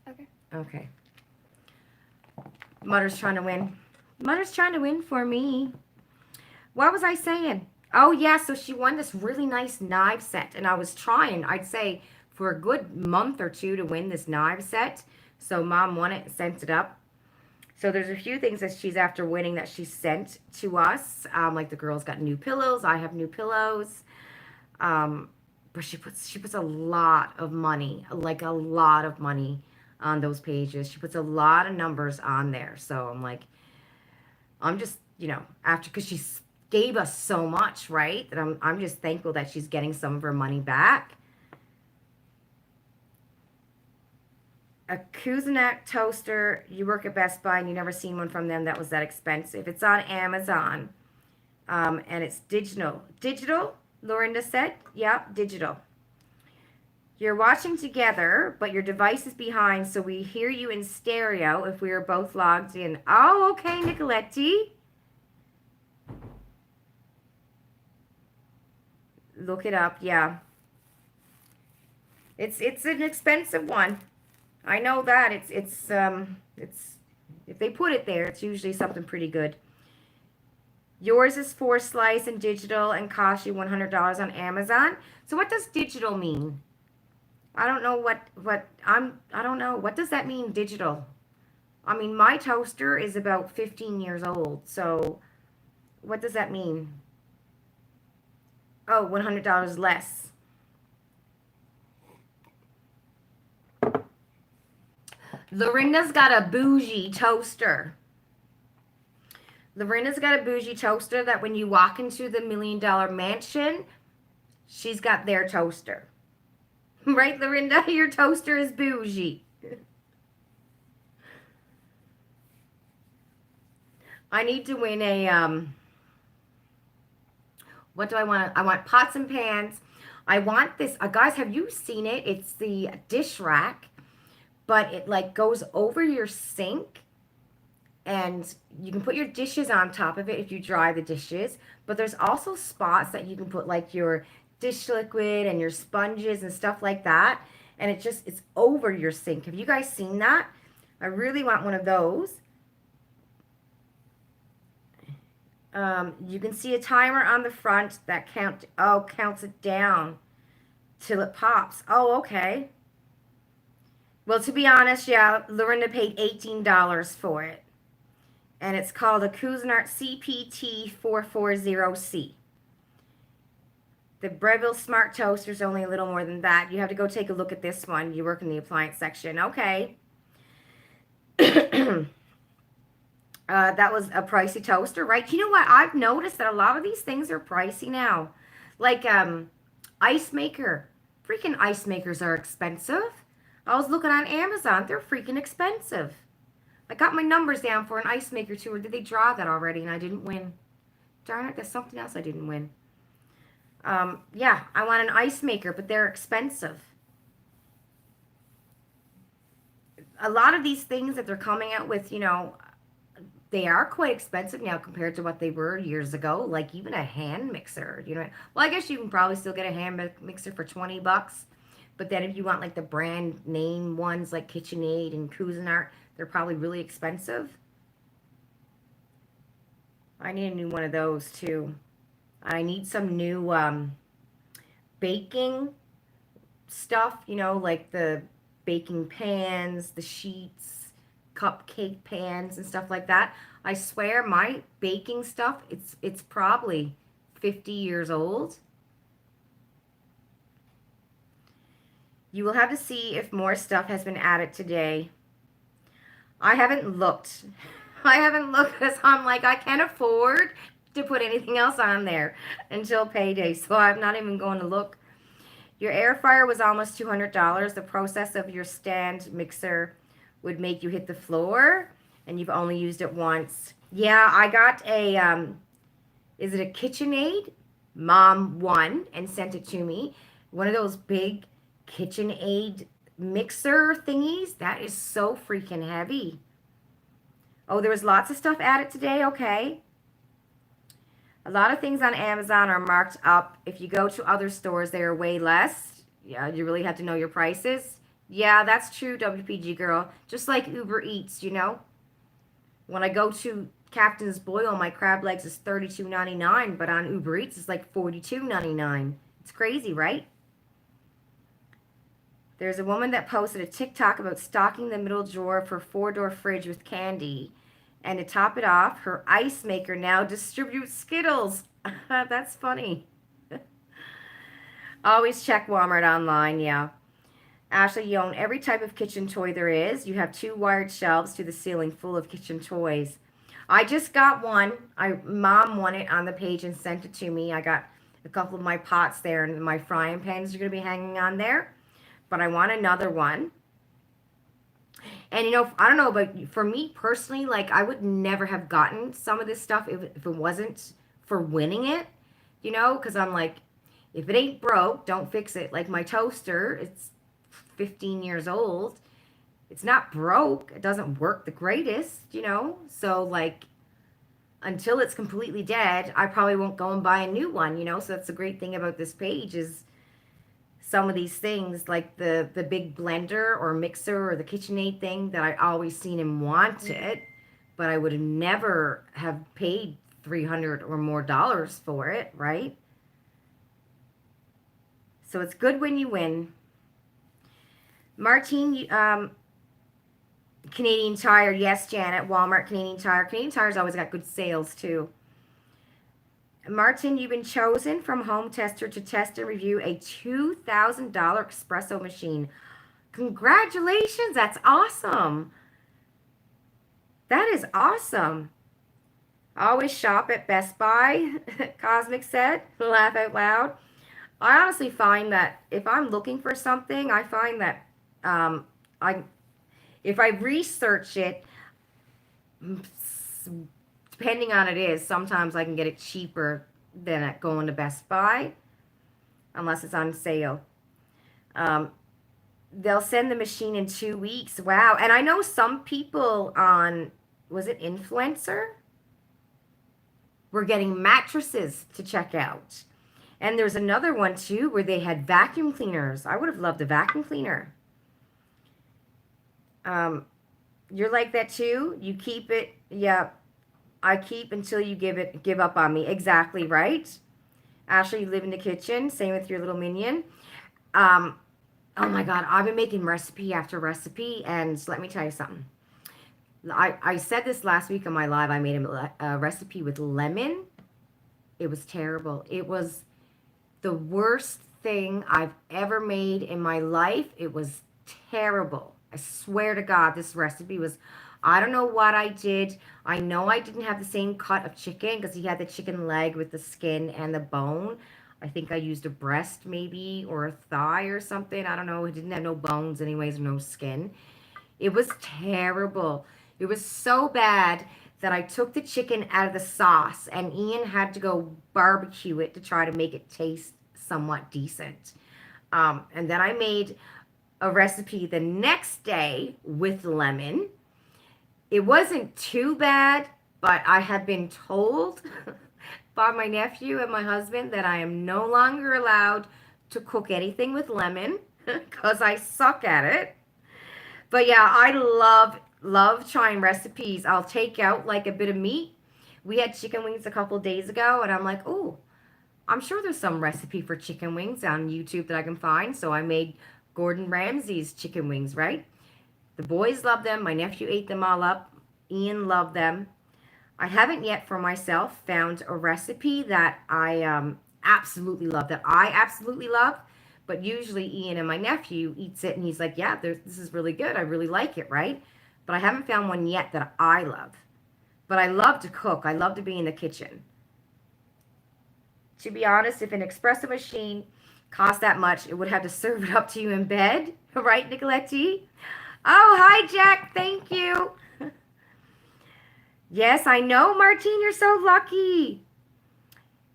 Okay. Okay. Mother's trying to win. Mother's trying to win for me. What was I saying? Oh, yeah, so she won this really nice knife set. And I was trying, I'd say, for a good month or 2 to win this knife set. So Mom won it and sent it up. So there's a few things that she's after winning that she sent to us. Like the girls got new pillows. I have new pillows. But she puts a lot of money, like a lot of money on those pages. She puts a lot of numbers on there. So I'm like, I'm just, after, because she gave us so much, right? That I'm just thankful that she's getting some of her money back. A Cuisinart toaster. You work at Best Buy and you never seen one from them that was that expensive. It's on Amazon. And it's digital. Digital, Lorinda said. Yeah, digital. You're watching together, but your device is behind, so we hear you in stereo if we are both logged in. Oh, okay, Nicoletti. Look it up, yeah. It's an expensive one. I know that. It's if they put it there, it's usually something pretty good. Yours is 4 slice and digital and costs you $100 on Amazon. So what does digital mean? I don't know I don't know. What does that mean, digital? I mean, my toaster is about 15 years old. So what does that mean? Oh, $100 less. Lorinda's got a bougie toaster. Lorena's got a bougie toaster that when you walk into the $1 million mansion, she's got their toaster. Right, Lorinda? Your toaster is bougie. I need to win a what do I want? I want pots and pans. I want this. Guys, have you seen it? It's the dish rack, but it like goes over your sink, and you can put your dishes on top of it if you dry the dishes. But there's also spots that you can put like your dish liquid and your sponges and stuff like that. And it's over your sink. Have you guys seen that? I really want one of those. You can see a timer on the front that counts it down till it pops. Oh, okay. Well, to be honest, yeah, Lorinda paid $18 for it. And it's called a Cuisinart CPT440C. The Breville Smart Toaster is only a little more than that. You have to go take a look at this one. You work in the appliance section. Okay. That was a pricey toaster, right? You know what? I've noticed that a lot of these things are pricey now. Like ice maker. Freaking ice makers are expensive. I was looking on Amazon. They're freaking expensive. I got my numbers down for an ice maker too, or did they draw that already and I didn't win? Darn it, there's something else I didn't win. Yeah, I want an ice maker, but they're expensive. A lot of these things that they're coming out with, they are quite expensive now compared to what they were years ago. Like even a hand mixer, Well, I guess you can probably still get a hand mixer for $20. But then if you want like the brand name ones like KitchenAid and Cuisinart, they're probably really expensive. I need a new one of those too. I need some new baking stuff, like the baking pans, the sheets, cupcake pans and stuff like that. I swear my baking stuff, it's probably 50 years old. You will have to see if more stuff has been added today. I haven't looked. I haven't looked because I'm like, I can't afford to put anything else on there until payday. So I'm not even going to look. Your air fryer was almost $200. The process of your stand mixer would make you hit the floor, and you've only used it once. Yeah, I got a, is it a KitchenAid? Mom won and sent it to me. One of those big KitchenAid mixer thingies. That is so freaking heavy. Oh, there was lots of stuff added today. Okay. A lot of things on Amazon are marked up. If you go to other stores, they are way less. Yeah, you really have to know your prices. Yeah, that's true, WPG girl. Just like Uber Eats, When I go to Captain's Boil, my crab legs is $32.99, but on Uber Eats, it's like $42.99. It's crazy, right? There's a woman that posted a TikTok about stocking the middle drawer of her 4-door fridge with candy. And to top it off, her ice maker now distributes Skittles. That's funny. Always check Walmart online, yeah. Ashley, you own every type of kitchen toy there is. You have 2 wired shelves to the ceiling full of kitchen toys. I just got one. Mom won it on the page and sent it to me. I got a couple of my pots there, and my frying pans are going to be hanging on there. But I want another one. And I don't know, but for me personally, like I would never have gotten some of this stuff if it wasn't for winning it, because I'm like, if it ain't broke, don't fix it. Like my toaster, it's 15 years old. It's not broke. It doesn't work the greatest, So like until it's completely dead, I probably won't go and buy a new one, So that's the great thing about this page is some of these things like the big blender or mixer or the KitchenAid thing that I always seen and wanted, but I would have never have paid $300 or more for it, right? So it's good when you win. Martine, Canadian Tire, yes, Janet, Walmart, Canadian Tire. Canadian Tire's always got good sales too. Martin, you've been chosen from Home Tester to test and review a $2,000 espresso machine. Congratulations, that's awesome. That is awesome. Always shop at Best Buy, Cosmic said. Laugh out loud. I honestly find that if I'm looking for something, I find that um, I if I research it, depending on it is, sometimes I can get it cheaper than at going to Best Buy, unless it's on sale. Um, they'll send the machine in 2 weeks. Wow. And I know some people on, was it Influencer? Were getting mattresses to check out. And there's another one too where they had vacuum cleaners. I would have loved a vacuum cleaner. Um, you're like that too? You keep it, yeah. I keep until you give up on me. Exactly right. Ashley, you live in the kitchen. Same with your little minion. Um, oh my God, I've been making recipe after recipe, and let me tell you something. I said this last week on my live. I made a recipe with lemon. It was terrible. It was the worst thing I've ever made in my life. It was terrible. I swear to God, this recipe was, I don't know what I did. I know I didn't have the same cut of chicken because he had the chicken leg with the skin and the bone. I think I used a breast maybe or a thigh or something. I don't know. It didn't have no bones anyways, no skin. It was terrible. It was so bad that I took the chicken out of the sauce and Ian had to go barbecue it to try to make it taste somewhat decent. And then I made a recipe the next day with lemon. It wasn't too bad, but I had been told by my nephew and my husband that I am no longer allowed to cook anything with lemon because I suck at it. But yeah, I love trying recipes. I'll take out like a bit of meat. We had chicken wings a couple days ago, and I'm like, oh, I'm sure there's some recipe for chicken wings on YouTube that I can find. So I made Gordon Ramsay's chicken wings, right? The boys love them. My nephew ate them all up. Ian loved them. I haven't yet for myself found a recipe that I absolutely love, that I absolutely love. But usually Ian and my nephew eats it and he's like, yeah, this is really good. I really like it, right? But I haven't found one yet that I love. But I love to cook. I love to be in the kitchen. To be honest, if an espresso machine cost that much, it would have to serve it up to you in bed, right, Nicoletti? Oh, hi, Jack. Thank you. Yes, I know, Martine. You're so lucky.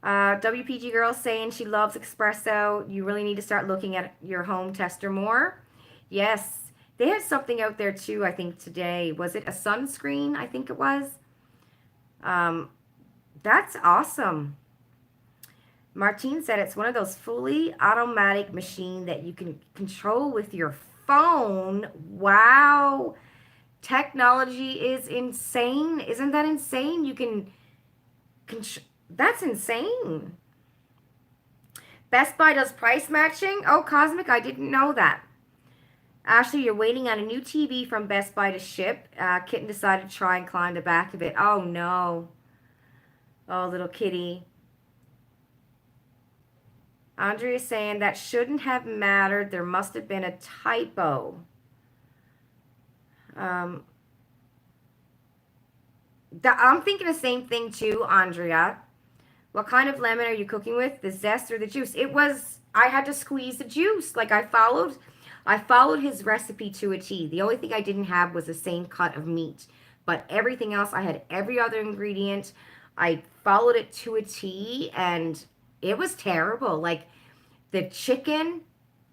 WPG girl saying she loves espresso. You really need to start looking at your home tester more. Yes, they had something out there too. I think today was it a sunscreen? I think it was. Um, that's awesome. Martine said it's one of those fully automatic machine that you can control with your phone. Wow. Technology is insane. Isn't that insane? You can that's insane. Best Buy does price matching. Oh, Cosmic, I didn't know that. Ashley, you're waiting on a new TV from Best Buy to ship. Kitten decided to try and climb the back of it. Oh, no. Oh, little kitty. Andrea is saying that shouldn't have mattered. There must have been a typo. Um, I'm thinking the same thing too, Andrea. What kind of lemon are you cooking with? The zest or the juice? It was, I had to squeeze the juice. Like I followed his recipe to a T. The only thing I didn't have was the same cut of meat. But everything else, I had every other ingredient. I followed it to a T and it was terrible. Like the chicken,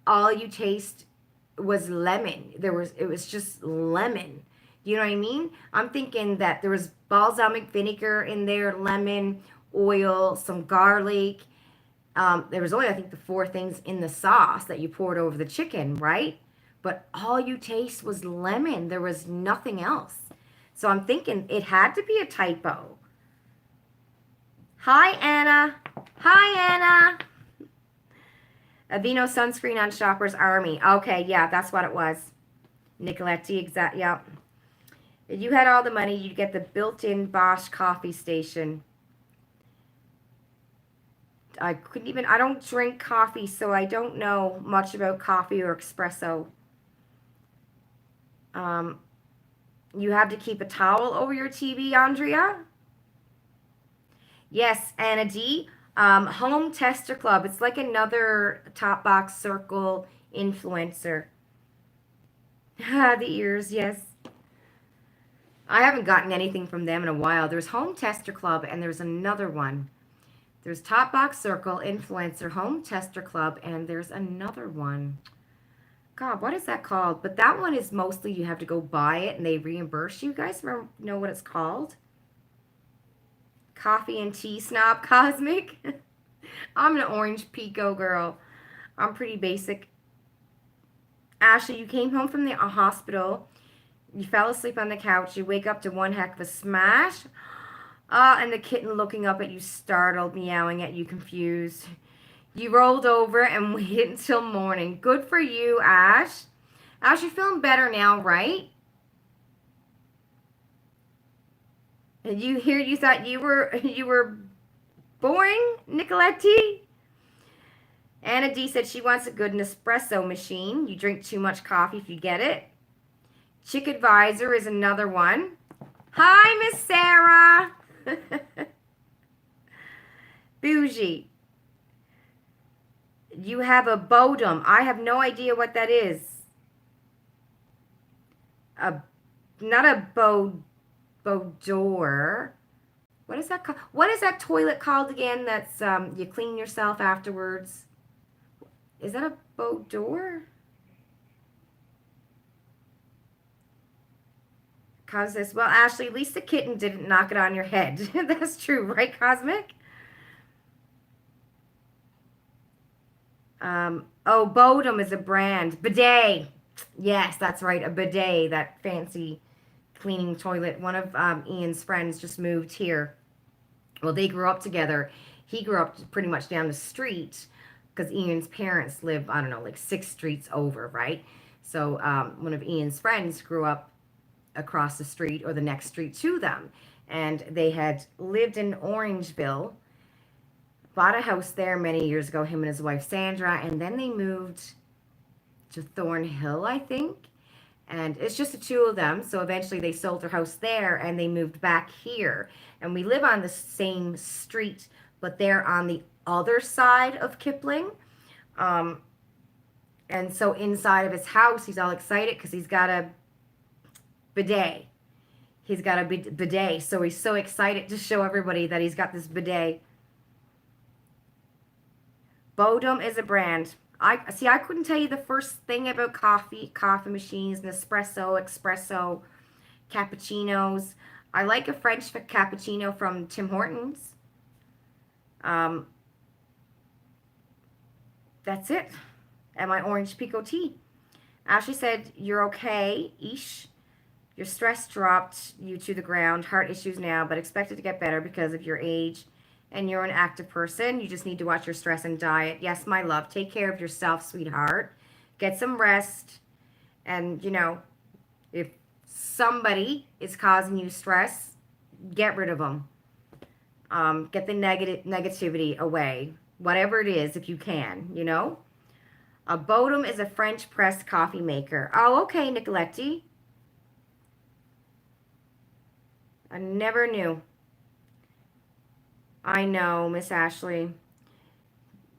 all you taste was lemon. It was just lemon. You know what I mean? I'm thinking that there was balsamic vinegar in there, lemon, oil, some garlic. There was only, I think, the four things in the sauce that you poured over the chicken, right? But all you taste was lemon. There was nothing else. So I'm thinking it had to be a typo. Hi, Anna. Hi, Anna. Aveeno sunscreen on Shopper's Army. Okay, yeah, that's what it was. Nicoletti, exact, yeah. If you had all the money, you'd get the built-in Bosch coffee station. I couldn't even, I don't drink coffee, so I don't know much about coffee or espresso. Um, you have to keep a towel over your TV, Andrea? Yes, Anna D. Home Tester Club. It's like another Topbox Circle influencer. Ah, the ears, yes. I haven't gotten anything from them in a while. There's Home Tester Club and there's another one. There's Topbox Circle, Influencer, Home Tester Club, and there's another one. God, what is that called? But that one is mostly you have to go buy it and they reimburse you. You guys know what it's called? Coffee and Tea Snob Cosmic. I'm an orange Pico girl. I'm pretty basic. Ashley, you came home from the hospital. You fell asleep on the couch. You wake up to one heck of a smash. And the kitten looking up at you, startled, meowing at you, confused. You rolled over and waited until morning. Good for you, Ash. Ash, you're feeling better now, right? And you thought you were boring, Nicoletti? Anna D said she wants a good Nespresso machine. You drink too much coffee if you get it. Chick Advisor is another one. Hi, Miss Sarah. Bougie. You have a Bodum. I have no idea what that is. A not a Bodor. What is that called? What is that toilet called again? That's you clean yourself afterwards. Is that a Bodor? Cause this. Well, Ashley, at least the kitten didn't knock it on your head. That's true, right, Cosmic? Oh, Bodum is a brand. Bidet. Yes, that's right. A bidet, that fancy cleaning toilet. One of Ian's friends just moved here. Well, they grew up together. He grew up pretty much down the street because Ian's parents live, I don't know, like 6 streets over, right? So one of Ian's friends grew up across the street or the next street to them. And they had lived in Orangeville, bought a house there many years ago, him and his wife Sandra, and then they moved to Thornhill, I think. And it's just the two of them. So eventually they sold their house there and they moved back here. And we live on the same street, but they're on the other side of Kipling. Um, and so inside of his house, he's all excited because he's got a bidet. He's got a bidet. So he's so excited to show everybody that he's got this bidet. Bodum is a brand. I see. I couldn't tell you the first thing about coffee machines, Nespresso, espresso, cappuccinos. I like a French cappuccino from Tim Hortons. Um, that's it. And my orange pico tea. Ashley said, "You're okay, Ish. Your stress dropped you to the ground. Heart issues now, but expected to get better because of your age." And you're an active person. You just need to watch your stress and diet. Yes, my love. Take care of yourself, sweetheart. Get some rest. And, if somebody is causing you stress, get rid of them. Get the negativity away. Whatever it is, if you can. A Bodum is a French press coffee maker. Oh, okay, Nicoletti. I never knew. I know, Miss Ashley.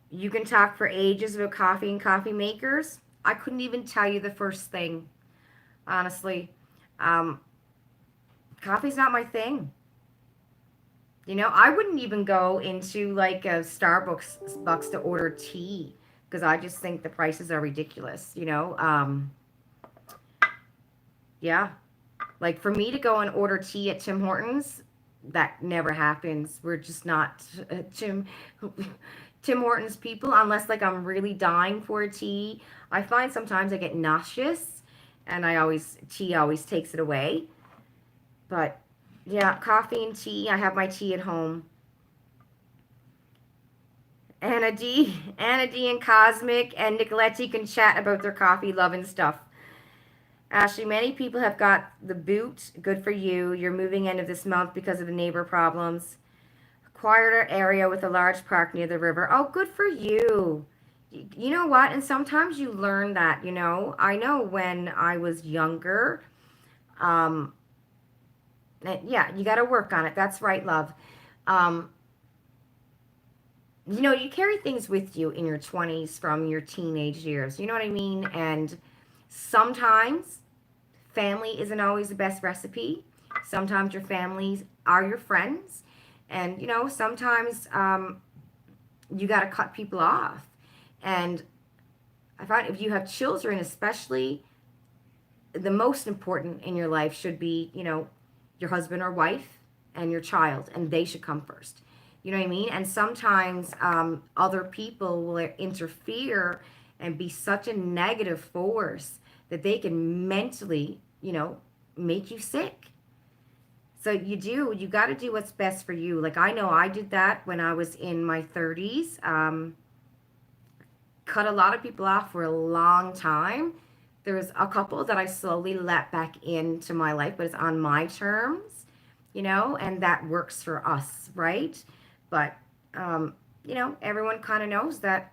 You can talk for ages about coffee and coffee makers. I couldn't even tell you the first thing, honestly. Coffee's not my thing. I wouldn't even go into like a Starbucks bucks to order tea because I just think the prices are ridiculous. Yeah. Like for me to go and order tea at Tim Hortons, that never happens. We're just not Tim Hortons people unless like I'm really dying for a tea. I find sometimes I get nauseous and tea always takes it away. But yeah, coffee and tea. I have my tea at home. Anna D and Cosmic and Nicoletti can chat about their coffee love and stuff. Ashley, many people have got the boot. Good for you. You're moving end of this month because of the neighbor problems. Quieter area with a large park near the river. Oh, good for you. You know what? And sometimes you learn that, I know when I was younger, yeah, you got to work on it. That's right, love. you carry things with you in your 20s from your teenage years. You know what I mean? And sometimes family isn't always the best recipe. Sometimes your families are your friends. And, sometimes you got to cut people off. And I find if you have children, especially, the most important in your life should be, your husband or wife and your child, and they should come first. You know what I mean? And sometimes other people will interfere and be such a negative force that they can mentally, make you sick. So you got to do what's best for you. Like I know I did that when I was in my 30s. Cut a lot of people off for a long time. There's a couple that I slowly let back into my life, but it's on my terms, and that works for us, right? But everyone kind of knows that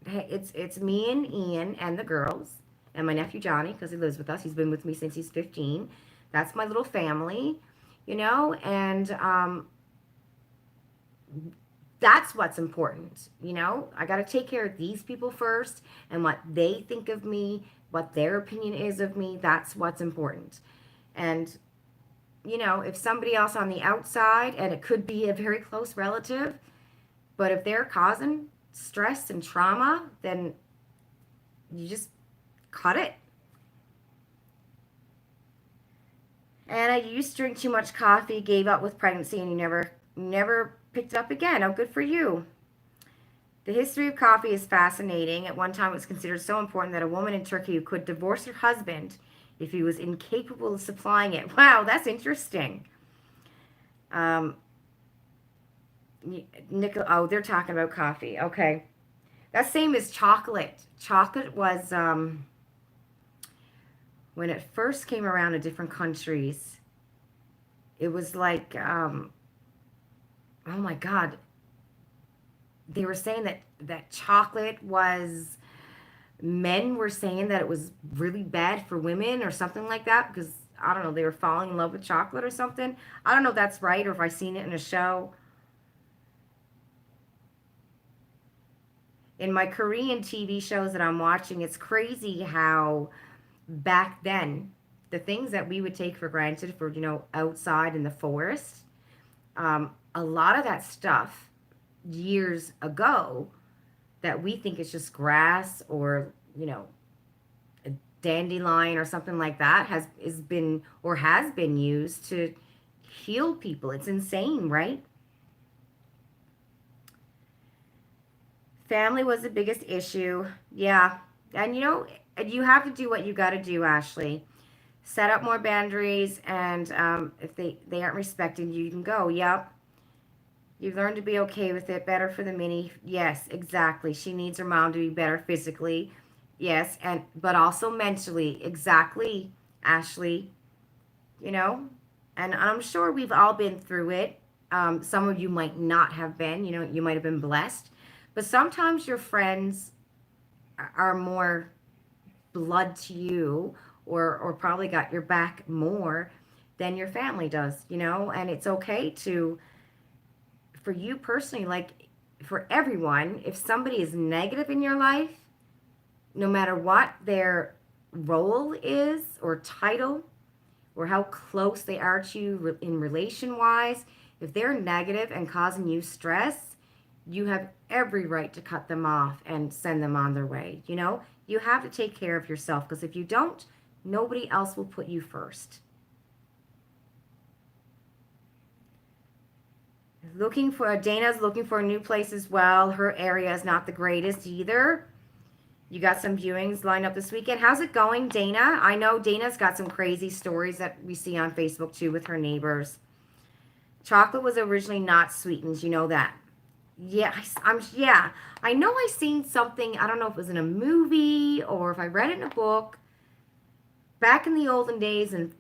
hey, it's me and Ian and the girls and my nephew Johnny because he lives with us. He's been with me since he's 15. That's my little family, and that's what's important. I got to take care of these people first and what they think of me, what their opinion is of me. That's what's important. And, if somebody else on the outside, and it could be a very close relative, but if they're causing stress and trauma, then you just cut it. And I used to drink too much coffee, gave up with pregnancy, and you never picked it up again. Oh, good for you. The history of coffee is fascinating. At one time, it was considered so important that a woman in Turkey could divorce her husband if he was incapable of supplying it. Wow, that's interesting. Um, oh, they're talking about coffee. Okay. That's same as chocolate. Chocolate was, when it first came around in different countries, it was like, oh my God, they were saying that chocolate was men were saying that it was really bad for women or something like that because I don't know, they were falling in love with chocolate or something. I don't know if that's right or if I seen it in a show. In my Korean TV shows that I'm watching, it's crazy how back then the things that we would take for granted for outside in the forest, a lot of that stuff years ago that we think is just grass or a dandelion or something like that has been used to heal people. It's insane, right? Family was the biggest issue. Yeah. And you have to do what you got to do, Ashley. Set up more boundaries, and if they aren't respecting you, you can go. Yep. You've learned to be okay with it. Better for the mini. Yes, exactly. She needs her mom to be better physically. Yes, and but also mentally. Exactly, Ashley. You know, and I'm sure we've all been through it. Some of you might not have been. You might have been blessed, but sometimes your friends are more blood to you, or probably got your back more than your family does. And it's okay to for you personally, like for everyone, if somebody is negative in your life, no matter what their role is or title or how close they are to you in relation wise, if they're negative and causing you stress, you have every right to cut them off and send them on their way. You have to take care of yourself because if you don't, nobody else will put you first. Dana's looking for a new place as well. Her area is not the greatest either. You got some viewings lined up this weekend. How's it going, Dana? I know Dana's got some crazy stories that we see on Facebook too with her neighbors. Chocolate was originally not sweetened. You know that. Yeah, yeah. I know I seen something. I don't know if it was in a movie or if I read it in a book. Back in the olden days, and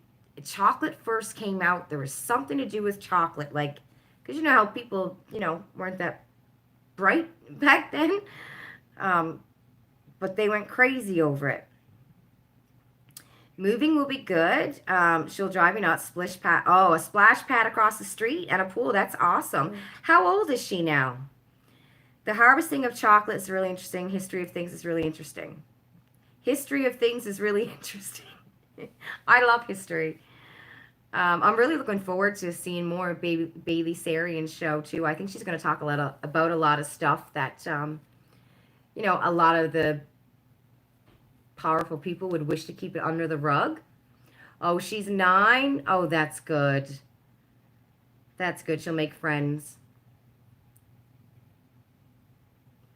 chocolate first came out, there was something to do with chocolate, like because you know how people, weren't that bright back then. But they went crazy over it. Moving will be good. She'll drive you not splish pad. Oh, a splash pad across the street and a pool. That's awesome. How old is she now? The harvesting of chocolate is really interesting. History of things is really interesting. History of things is really interesting. I love history. I'm really looking forward to seeing more of Bailey Sarian's show too. I think she's going to talk about a lot of stuff that a lot of the powerful people would wish to keep it under the rug. Oh, she's 9. Oh, that's good. That's good. She'll make friends.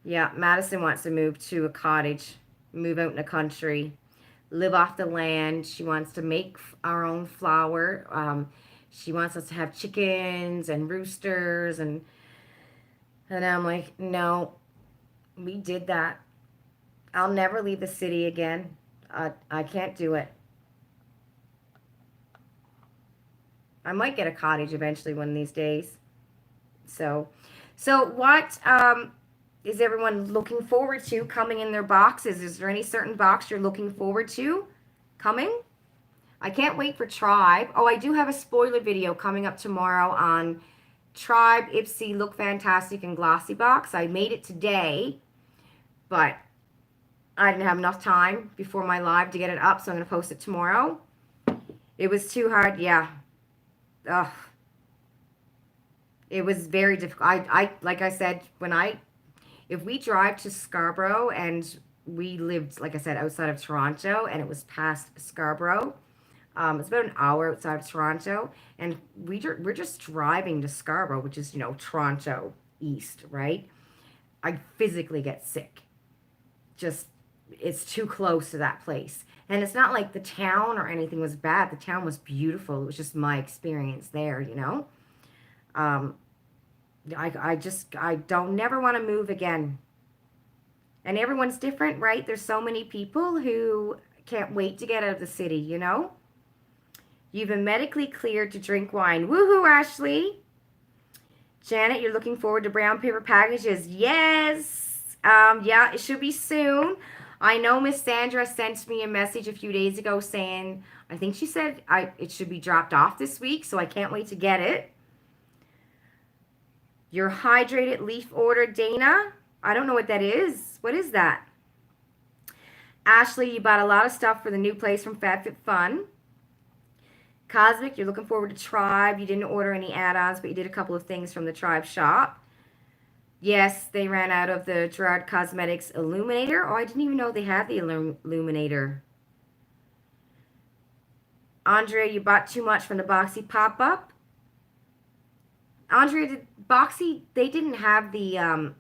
Yeah, Madison wants to move to a cottage, move out in the country, live off the land. She wants to make our own flour. She wants us to have chickens and roosters, and I'm like, no, we did that. I'll never leave the city again. I can't do it. I might get a cottage eventually one of these days. So what is everyone looking forward to coming in their boxes? Is there any certain box you're looking forward to coming? I can't wait for Tribe. Oh, I do have a spoiler video coming up tomorrow on Tribe, Ipsy, Look Fantastic, and Glossy Box. I made it today, but I didn't have enough time before my live to get it up, so I'm going to post it tomorrow. It was too hard, yeah. Ugh. It was very difficult. I like I said, if we drive to Scarborough, and we lived, like I said, outside of Toronto, and it was past Scarborough. It's about an hour outside of Toronto, and we're just driving to Scarborough, which is, Toronto East, right? I physically get sick. Just, it's too close to that place. And it's not like the town or anything was bad. The town was beautiful. It was just my experience there, I don't never want to move again. And everyone's different, right? There's so many people who can't wait to get out of the city, You've been medically cleared to drink wine. Woohoo, Ashley. Janet, you're looking forward to brown paper packages. Yes. Yeah, it should be soon. I know Miss Sandra sent me a message a few days ago saying, I think she said it should be dropped off this week, so I can't wait to get it. Your hydrated leaf order, Dana. I don't know what that is. What is that? Ashley, you bought a lot of stuff for the new place from FabFitFun. Cosmic, you're looking forward to Tribe. You didn't order any add-ons, but you did a couple of things from the Tribe shop. Yes, they ran out of the Gerard Cosmetics Illuminator. Oh, I didn't even know they had the Illuminator. Andrea, you bought too much from the Boxy pop-up. Andrea, did Boxy, they didn't have the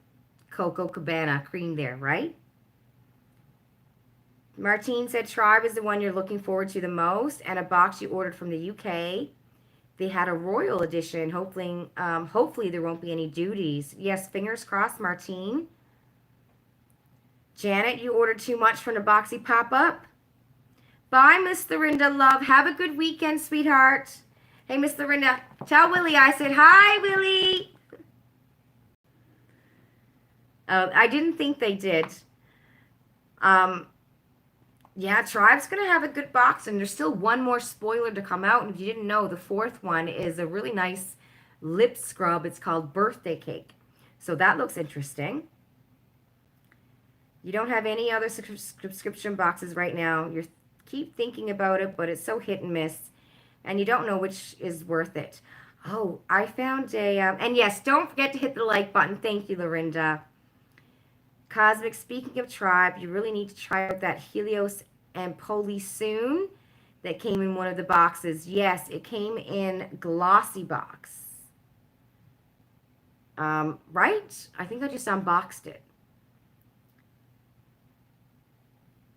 Coco Cabana cream there, right? Martine said Tribe is the one you're looking forward to the most, and a box you ordered from the UK. They had a royal edition. Hopefully there won't be any duties. Yes, fingers crossed, Martine. Janet, you ordered too much from the Boxy pop-up. Bye, Miss Lorinda, love. Have a good weekend, sweetheart. Hey, Miss Lorinda, tell Willie I said hi, Willie. I didn't think they did. Yeah, Tribe's going to have a good box, and there's still one more spoiler to come out. And if you didn't know, the 4th one is a really nice lip scrub. It's called Birthday Cake. So that looks interesting. You don't have any other subscription boxes right now. You keep thinking about it, but it's so hit and miss, and you don't know which is worth it. Oh, I found a, and yes, don't forget to hit the like button. Thank you, Lorinda. Cosmic, speaking of Tribe, you really need to try out that Helios and Poly soon that came in one of the boxes. Yes, it came in Glossy Box. Right? I think I just unboxed it.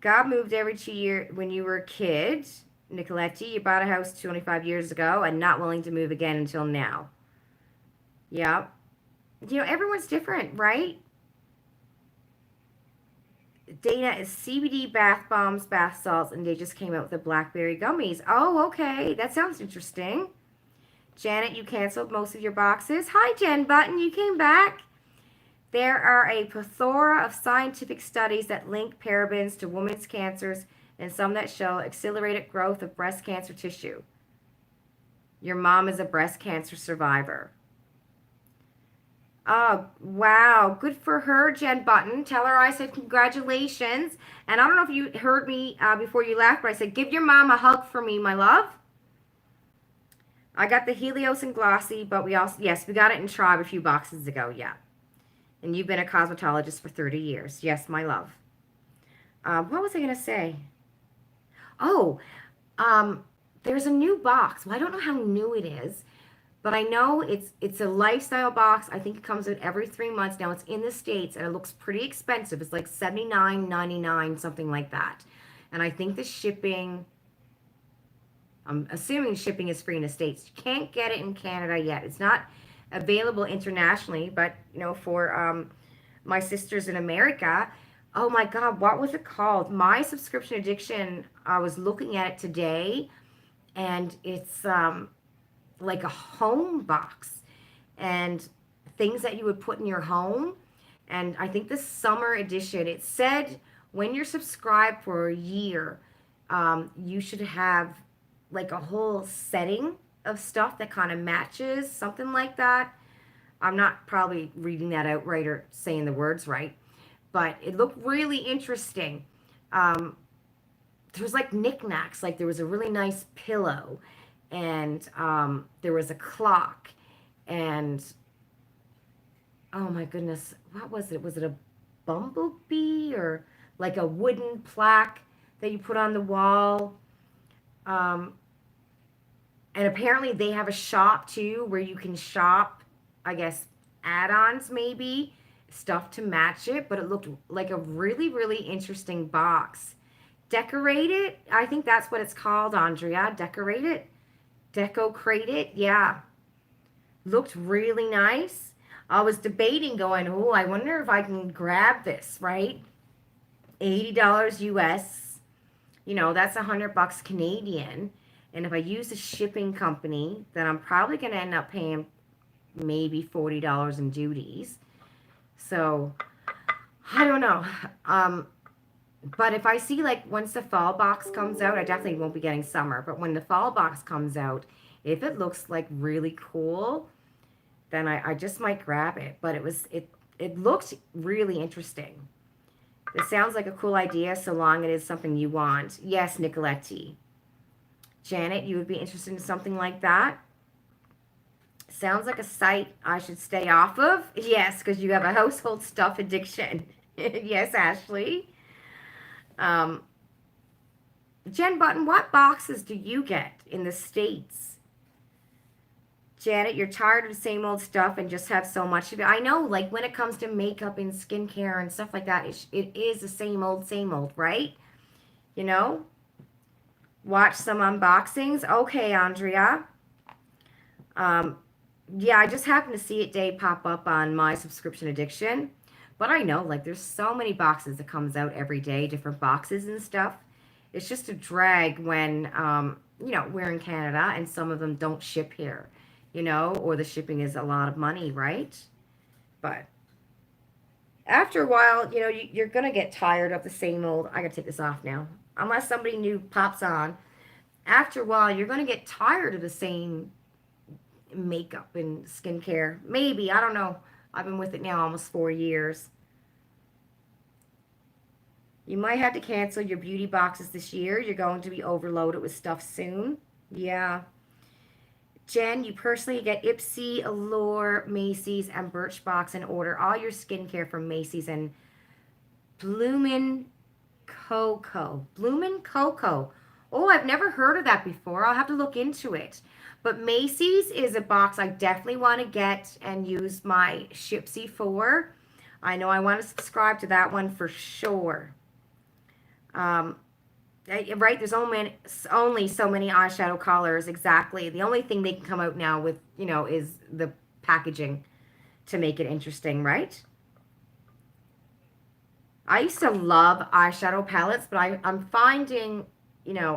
God moved every 2 years when you were a kid. Nicoletti, you bought a house 25 years ago and not willing to move again until now. Yeah. Everyone's different, right? Dana is CBD bath bombs, bath salts, and they just came out with the blackberry gummies. Oh, okay. That sounds interesting. Janet, you canceled most of your boxes. Hi, Jen Button. You came back. There are a plethora of scientific studies that link parabens to women's cancers and some that show accelerated growth of breast cancer tissue. Your mom is a breast cancer survivor. Oh, wow. Good for her, Jen Button. Tell her I said congratulations. And I don't know if you heard me before you left, but I said, give your mom a hug for me, my love. I got the Helios and Glossy, but we also, yes, we got it in Tribe a few boxes ago. Yeah. And you've been a cosmetologist for 30 years. Yes, my love. What was I going to say? Oh, um, there's a new box. Well, I don't know how new it is, but I know it's a lifestyle box. I think it comes out every 3 months. Now it's in the States and it looks pretty expensive. It's like $79.99, something like that. And I think the shipping, I'm assuming shipping is free in the States. You can't get it in Canada yet. It's not available internationally, but for my sisters in America, oh my God, what was it called? My Subscription Addiction, I was looking at it today, and it's like a home box and things that you would put in your home. And I think the summer edition, it said when you're subscribed for a year, you should have like a whole setting of stuff that kind of matches, something like that. I'm not probably reading that out right or saying the words right, but it looked really interesting. Um, there was like knickknacks, like there was a really nice pillow, and there was a clock, and oh my goodness, what was it? Was it a bumblebee or like a wooden plaque that you put on the wall? Um, and apparently they have a shop too where you can shop, I guess, add-ons maybe, stuff to match it, but it looked like a really, really interesting box. Decorate it, I think that's what it's called, Andrea. Decorate it, crate it, yeah. Looked really nice. I was debating going, oh, I wonder if I can grab this, right? $80 US, that's $100 Canadian. And if I use a shipping company, then I'm probably going to end up paying maybe $40 in duties. So I don't know. But if I see like once the fall box comes out, I definitely won't be getting summer. But when the fall box comes out, if it looks like really cool, then I just might grab it. But it looked really interesting. It sounds like a cool idea so long it is something you want. Yes, Nicoletti. Janet, you would be interested in something like that? Sounds like a site I should stay off of. Yes, because you have a household stuff addiction. Yes, Ashley. Um, Jen Button, what boxes do you get in the States? Janet, you're tired of the same old stuff and just have so much of it. I know, like when it comes to makeup and skincare and stuff like that, it is the same old, right? You know? Watch some unboxings. Okay, Andrea. Um, yeah, I just happened to see it day pop up on my subscription addiction. But I know, like, there's so many boxes that comes out every day, different boxes and stuff. It's just a drag when, we're in Canada and some of them don't ship here, or the shipping is a lot of money, right? But after a while, you're going to get tired of the same old. I got to take this off now. Unless somebody new pops on. After a while, you're going to get tired of the same makeup and skincare. Maybe, I don't know. I've been with it now almost 4 years. You might have to cancel your beauty boxes this year. You're going to be overloaded with stuff soon. Yeah. Jen, you personally get Ipsy, Allure, Macy's, and Birchbox and order all your skincare from Macy's and Bloomin' Cocoa. Bloomin' Cocoa. Oh, I've never heard of that before. I'll have to look into it. But Macy's is a box I definitely want to get and use my Shipsy for. I know I want to subscribe to that one for sure. Right, there's only so many eyeshadow colors, exactly. The only thing they can come out now with, is the packaging to make it interesting, right? I used to love eyeshadow palettes, but I'm finding,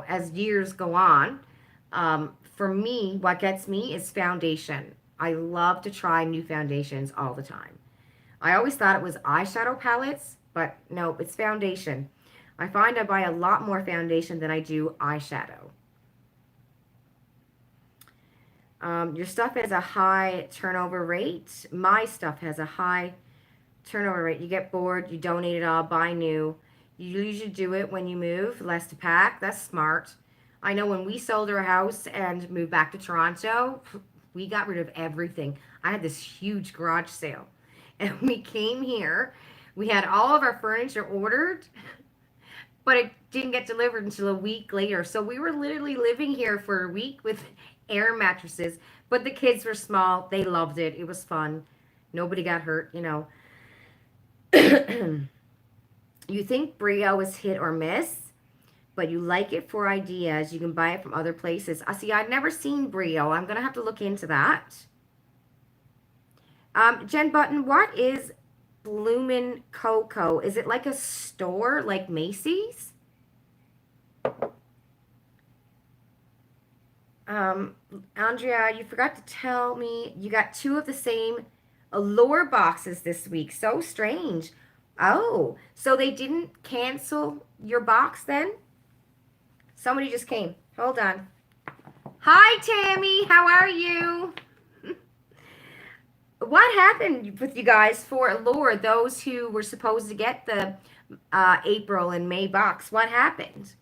as years go on, for me, what gets me is foundation. I love to try new foundations all the time. I always thought it was eyeshadow palettes, but no, it's foundation. I find I buy a lot more foundation than I do eyeshadow. Your stuff has a high turnover rate. My stuff has a high turnover rate. You get bored, you donate it all, buy new. You usually do it when you move, less to pack. That's smart. I know when we sold our house and moved back to Toronto, we got rid of everything. I had this huge garage sale. And we came here. We had all of our furniture ordered, but it didn't get delivered until a week later. So we were literally living here for a week with air mattresses. But the kids were small. They loved it. It was fun. Nobody got hurt, you know. You think Brio is hit or miss, but you like it for ideas. You can buy it from other places. I see. I've never seen Brio. I'm gonna have to look into that. Jen Button, what is Bloomin' Cocoa? Is it like a store, like Macy's? Um, Andrea, you forgot to tell me you got two of the same Allure boxes this week. So strange. Oh, so they didn't cancel your box then? Somebody just came. Hold on. Hi, Tammy. How are you? What happened with you guys for Allure? Those who were supposed to get the April and May box. What happened?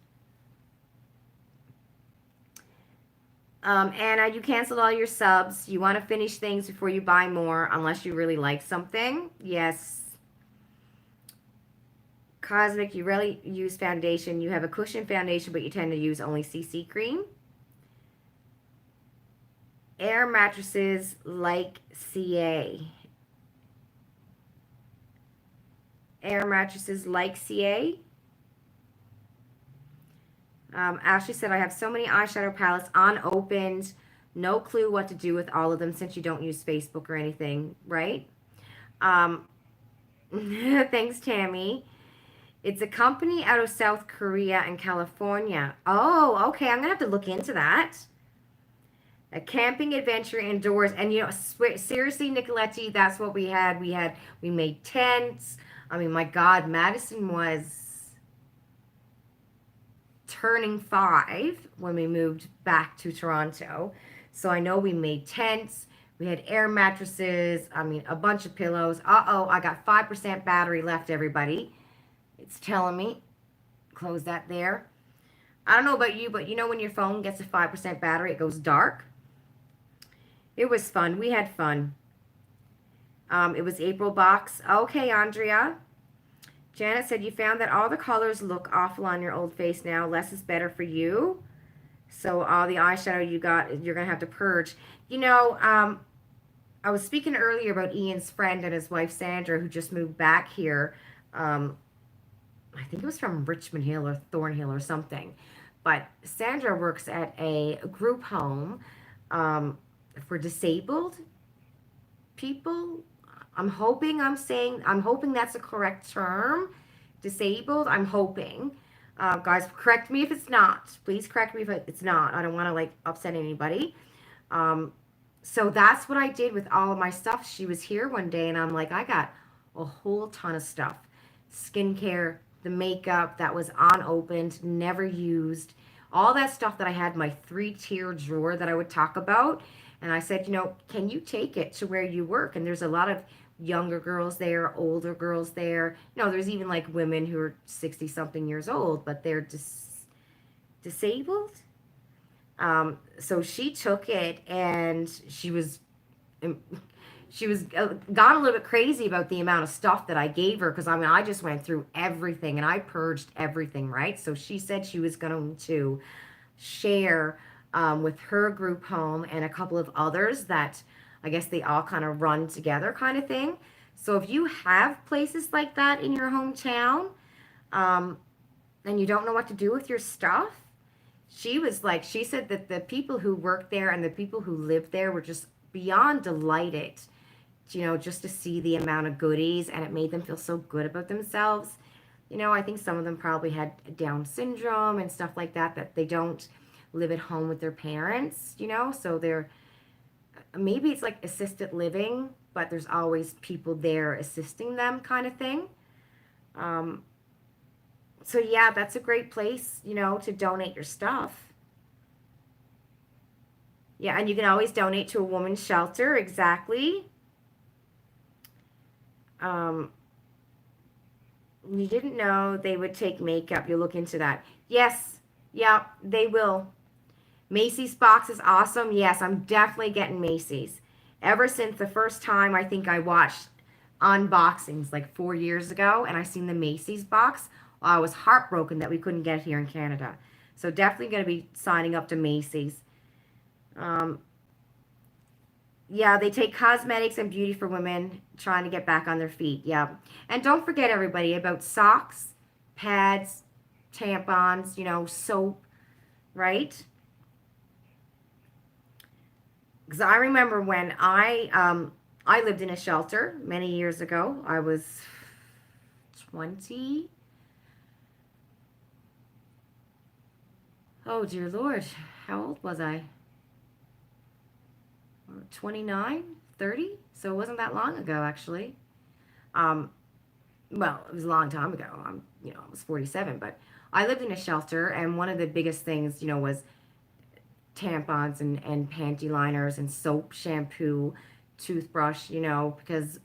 Anna, you canceled all your subs. You want to finish things before you buy more, unless you really like something. Yes. Cosmic, you really use foundation. You have a cushion foundation, but you tend to use only CC cream. Air mattresses like CA. Air mattresses like CA. Ashley said, I have so many eyeshadow palettes unopened. No clue what to do with all of them since you don't use Facebook or anything, right? Um, thanks, Tammy. It's a company out of South Korea and California. Oh, okay. I'm going to have to look into that. A camping adventure indoors. And, you know, seriously, Nicoletti, that's what we had. We made tents. I mean, my God, Madison was turning 5 when we moved back to Toronto. So I know we made tents. We had air mattresses. I mean, a bunch of pillows. Uh-oh, I got 5% battery left, everybody. It's telling me. Close that there. I don't know about you, but you know when your phone gets a 5% battery, it goes dark? It was fun. We had fun. It was April box. Okay, Andrea. Janet said, you found that all the colors look awful on your old face now. Less is better for you. So all the eyeshadow you got, you're going to have to purge. You know, I was speaking earlier about Ian's friend and his wife, Sandra, who just moved back here. I think it was from Richmond Hill or Thornhill or something. But Sandra works at a group home for disabled people. I'm hoping that's the correct term. Disabled, I'm hoping. Guys, correct me if it's not. Please correct me if it's not. I don't want to like upset anybody. So that's what I did with all of my stuff. She was here one day and I'm like, I got a whole ton of stuff. Skincare, the makeup that was unopened, never used. All that stuff that I had in my 3-tier drawer that I would talk about. And I said, you know, can you take it to where you work? And there's a lot of younger girls there, older girls there. You know, there's even like women who are 60 something years old, but they're disabled. So she took it and she was got a little bit crazy about the amount of stuff that I gave her because I mean I just went through everything and I purged everything, right? So she said she was going to share with her group home and a couple of others that I guess they all kind of run together kind of thing. So if you have places like that in your hometown um, and you don't know what to do with your stuff, she said that the people who worked there and the people who lived there were just beyond delighted, you know, just to see the amount of goodies and it made them feel so good about themselves. You know, I think some of them probably had Down syndrome and stuff like that, that they don't live at home with their parents, you know, so they're maybe it's like assisted living, but there's always people there assisting them kind of thing. Um, so yeah, that's a great place, you know, to donate your stuff. Yeah, and you can always donate to a woman's shelter. Exactly. Um, you didn't know they would take makeup. You'll look into that. Yes. Yeah, they will. Macy's box is awesome. Yes, I'm definitely getting Macy's. Ever since the first time I think I watched unboxings like 4 years ago and I seen the Macy's box, I was heartbroken that we couldn't get it here in Canada. So definitely going to be signing up to Macy's. Um, yeah, they take cosmetics and beauty for women trying to get back on their feet. Yeah. And don't forget, everybody, about socks, pads, tampons, soap, right? Because I remember when I lived in a shelter many years ago. I was 20. Oh dear Lord, how old was I? 29, 30. So it wasn't that long ago, actually. Um, well, it was a long time ago. I was 47, but I lived in a shelter, and one of the biggest things, was tampons and panty liners and soap, shampoo, toothbrush, because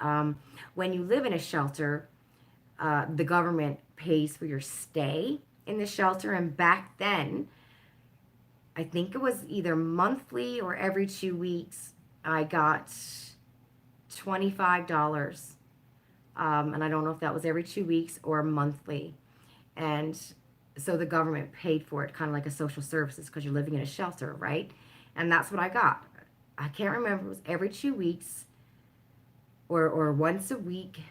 when you live in a shelter, the government pays for your stay in the shelter. And back then, I think it was either monthly or every 2 weeks, I got $25. And I don't know if that was every 2 weeks or monthly. And so the government paid for it, kind of like a social services, because you're living in a shelter, right? And that's what I got. I can't remember, it was every 2 weeks or once a week.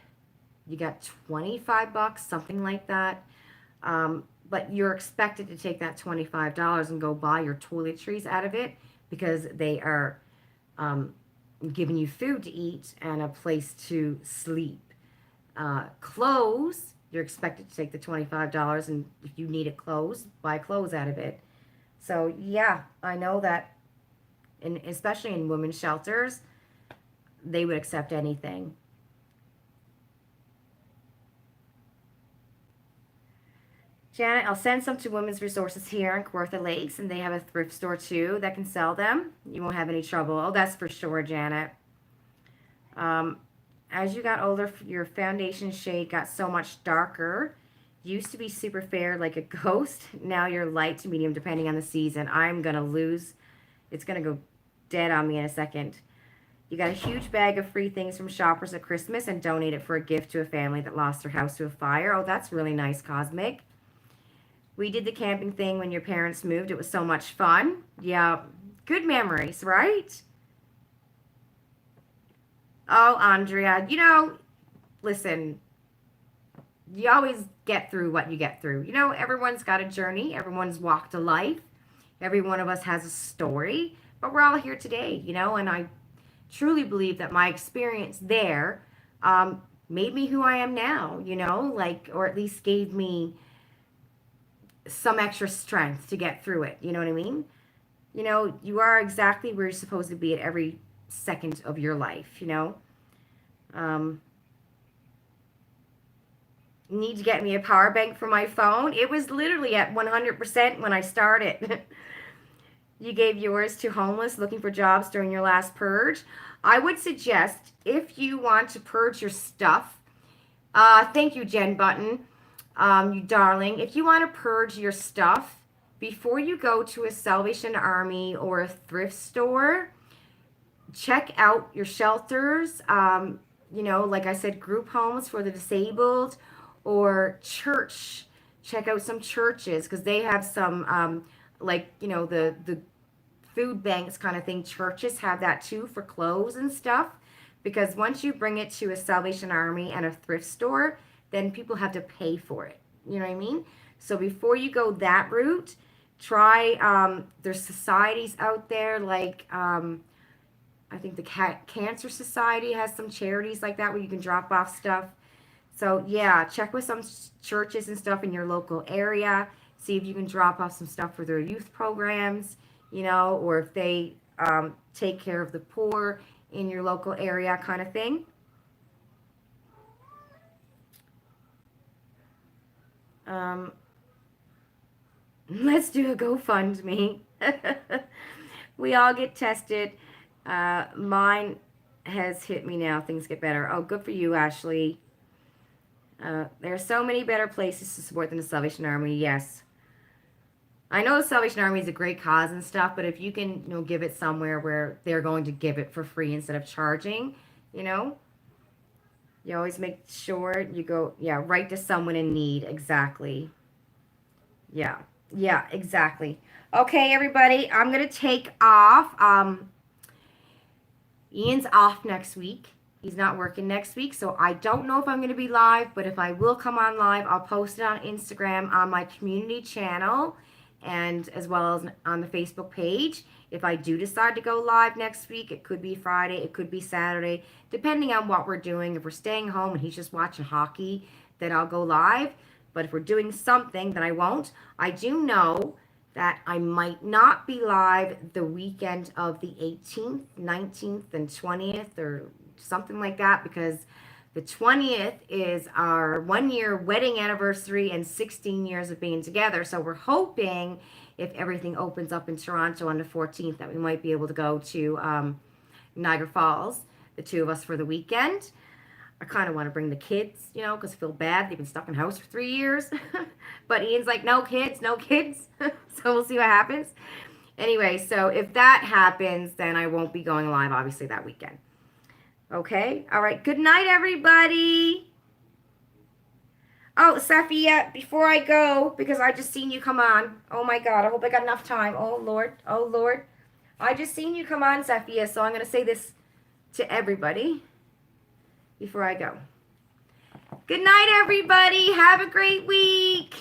You got $25, something like that. But you're expected to take that $25 and go buy your toiletries out of it, because they are um, giving you food to eat and a place to sleep. Clothes, you're expected to take the $25, and if you needed clothes, buy clothes out of it. So yeah, I know that, especially in women's shelters, they would accept anything. Janet, I'll send some to Women's Resources here in Kawartha Lakes, and they have a thrift store too that can sell them. You won't have any trouble. Oh, that's for sure, Janet. Um, as you got older, your foundation shade got so much darker. Used to be super fair like a ghost. Now you're light to medium depending on the season. I'm going to lose. It's going to go dead on me in a second. You got a huge bag of free things from shoppers at Christmas and donate it for a gift to a family that lost their house to a fire. Oh, that's really nice, Cosmic. We did the camping thing when your parents moved. It was so much fun. Yeah, good memories, right? Oh, Andrea, listen, you always get through what you get through. Everyone's got a journey, everyone's walked a life, every one of us has a story, but we're all here today, and I truly believe that my experience there made me who I am now, like, or at least gave me some extra strength to get through it. You know what I mean? You are exactly where you're supposed to be at every second of your life. Um, Need to get me a power bank for my phone. It was literally at 100% when I started. You gave yours to homeless looking for jobs during your last purge. I would suggest, if you want to purge your stuff, thank you, Jen Button, you darling. If you want to purge your stuff, before you go to a Salvation Army or a thrift store, check out your shelters. Like I said, group homes for the disabled, or church. Check out some churches, because they have some, like, the food banks kind of thing. Churches have that too for clothes and stuff. Because once you bring it to a Salvation Army and a thrift store, then people have to pay for it. You know what I mean? So before you go that route, try, there's societies out there like, I think the Cancer Society has some charities like that where you can drop off stuff. So yeah, check with some churches and stuff in your local area. See if you can drop off some stuff for their youth programs, or if they take care of the poor in your local area, kind of thing. Um, let's do a GoFundMe. We all get tested. Mine has hit me now. Things get better. Oh, good for you, Ashley. There are so many better places to support than the Salvation Army. Yes. I know the Salvation Army is a great cause and stuff, but if you can, give it somewhere where they're going to give it for free instead of charging, you know, you always make sure you go, yeah, right to someone in need. Exactly. Yeah. Yeah, exactly. Okay, everybody, I'm going to take off. Ian's off next week. He's not working next week, so I don't know if I'm going to be live, but if I will come on live, I'll post it on Instagram on my community channel and as well as on the Facebook page. If I do decide to go live next week, it could be Friday, it could be Saturday, depending on what we're doing. If we're staying home and he's just watching hockey, then I'll go live. But if we're doing something, then I won't. I do know that I might not be live the weekend of the 18th, 19th, and 20th or something like that because the 20th is our 1 year wedding anniversary and 16 years of being together. So we're hoping if everything opens up in Toronto on the 14th that we might be able to go to Niagara Falls, the two of us for the weekend. I kind of want to bring the kids, because I feel bad. They've been stuck in the house for 3 years. But Ian's like, no kids, no kids. So we'll see what happens. Anyway, so if that happens, then I won't be going live, obviously, that weekend. Okay? All right. Good night, everybody. Oh, Safia, before I go, because I just seen you come on. Oh, my God. I hope I got enough time. Oh, Lord. Oh, Lord. I just seen you come on, Safia, so I'm going to say this to everybody before I go. Good night, everybody. Have a great week.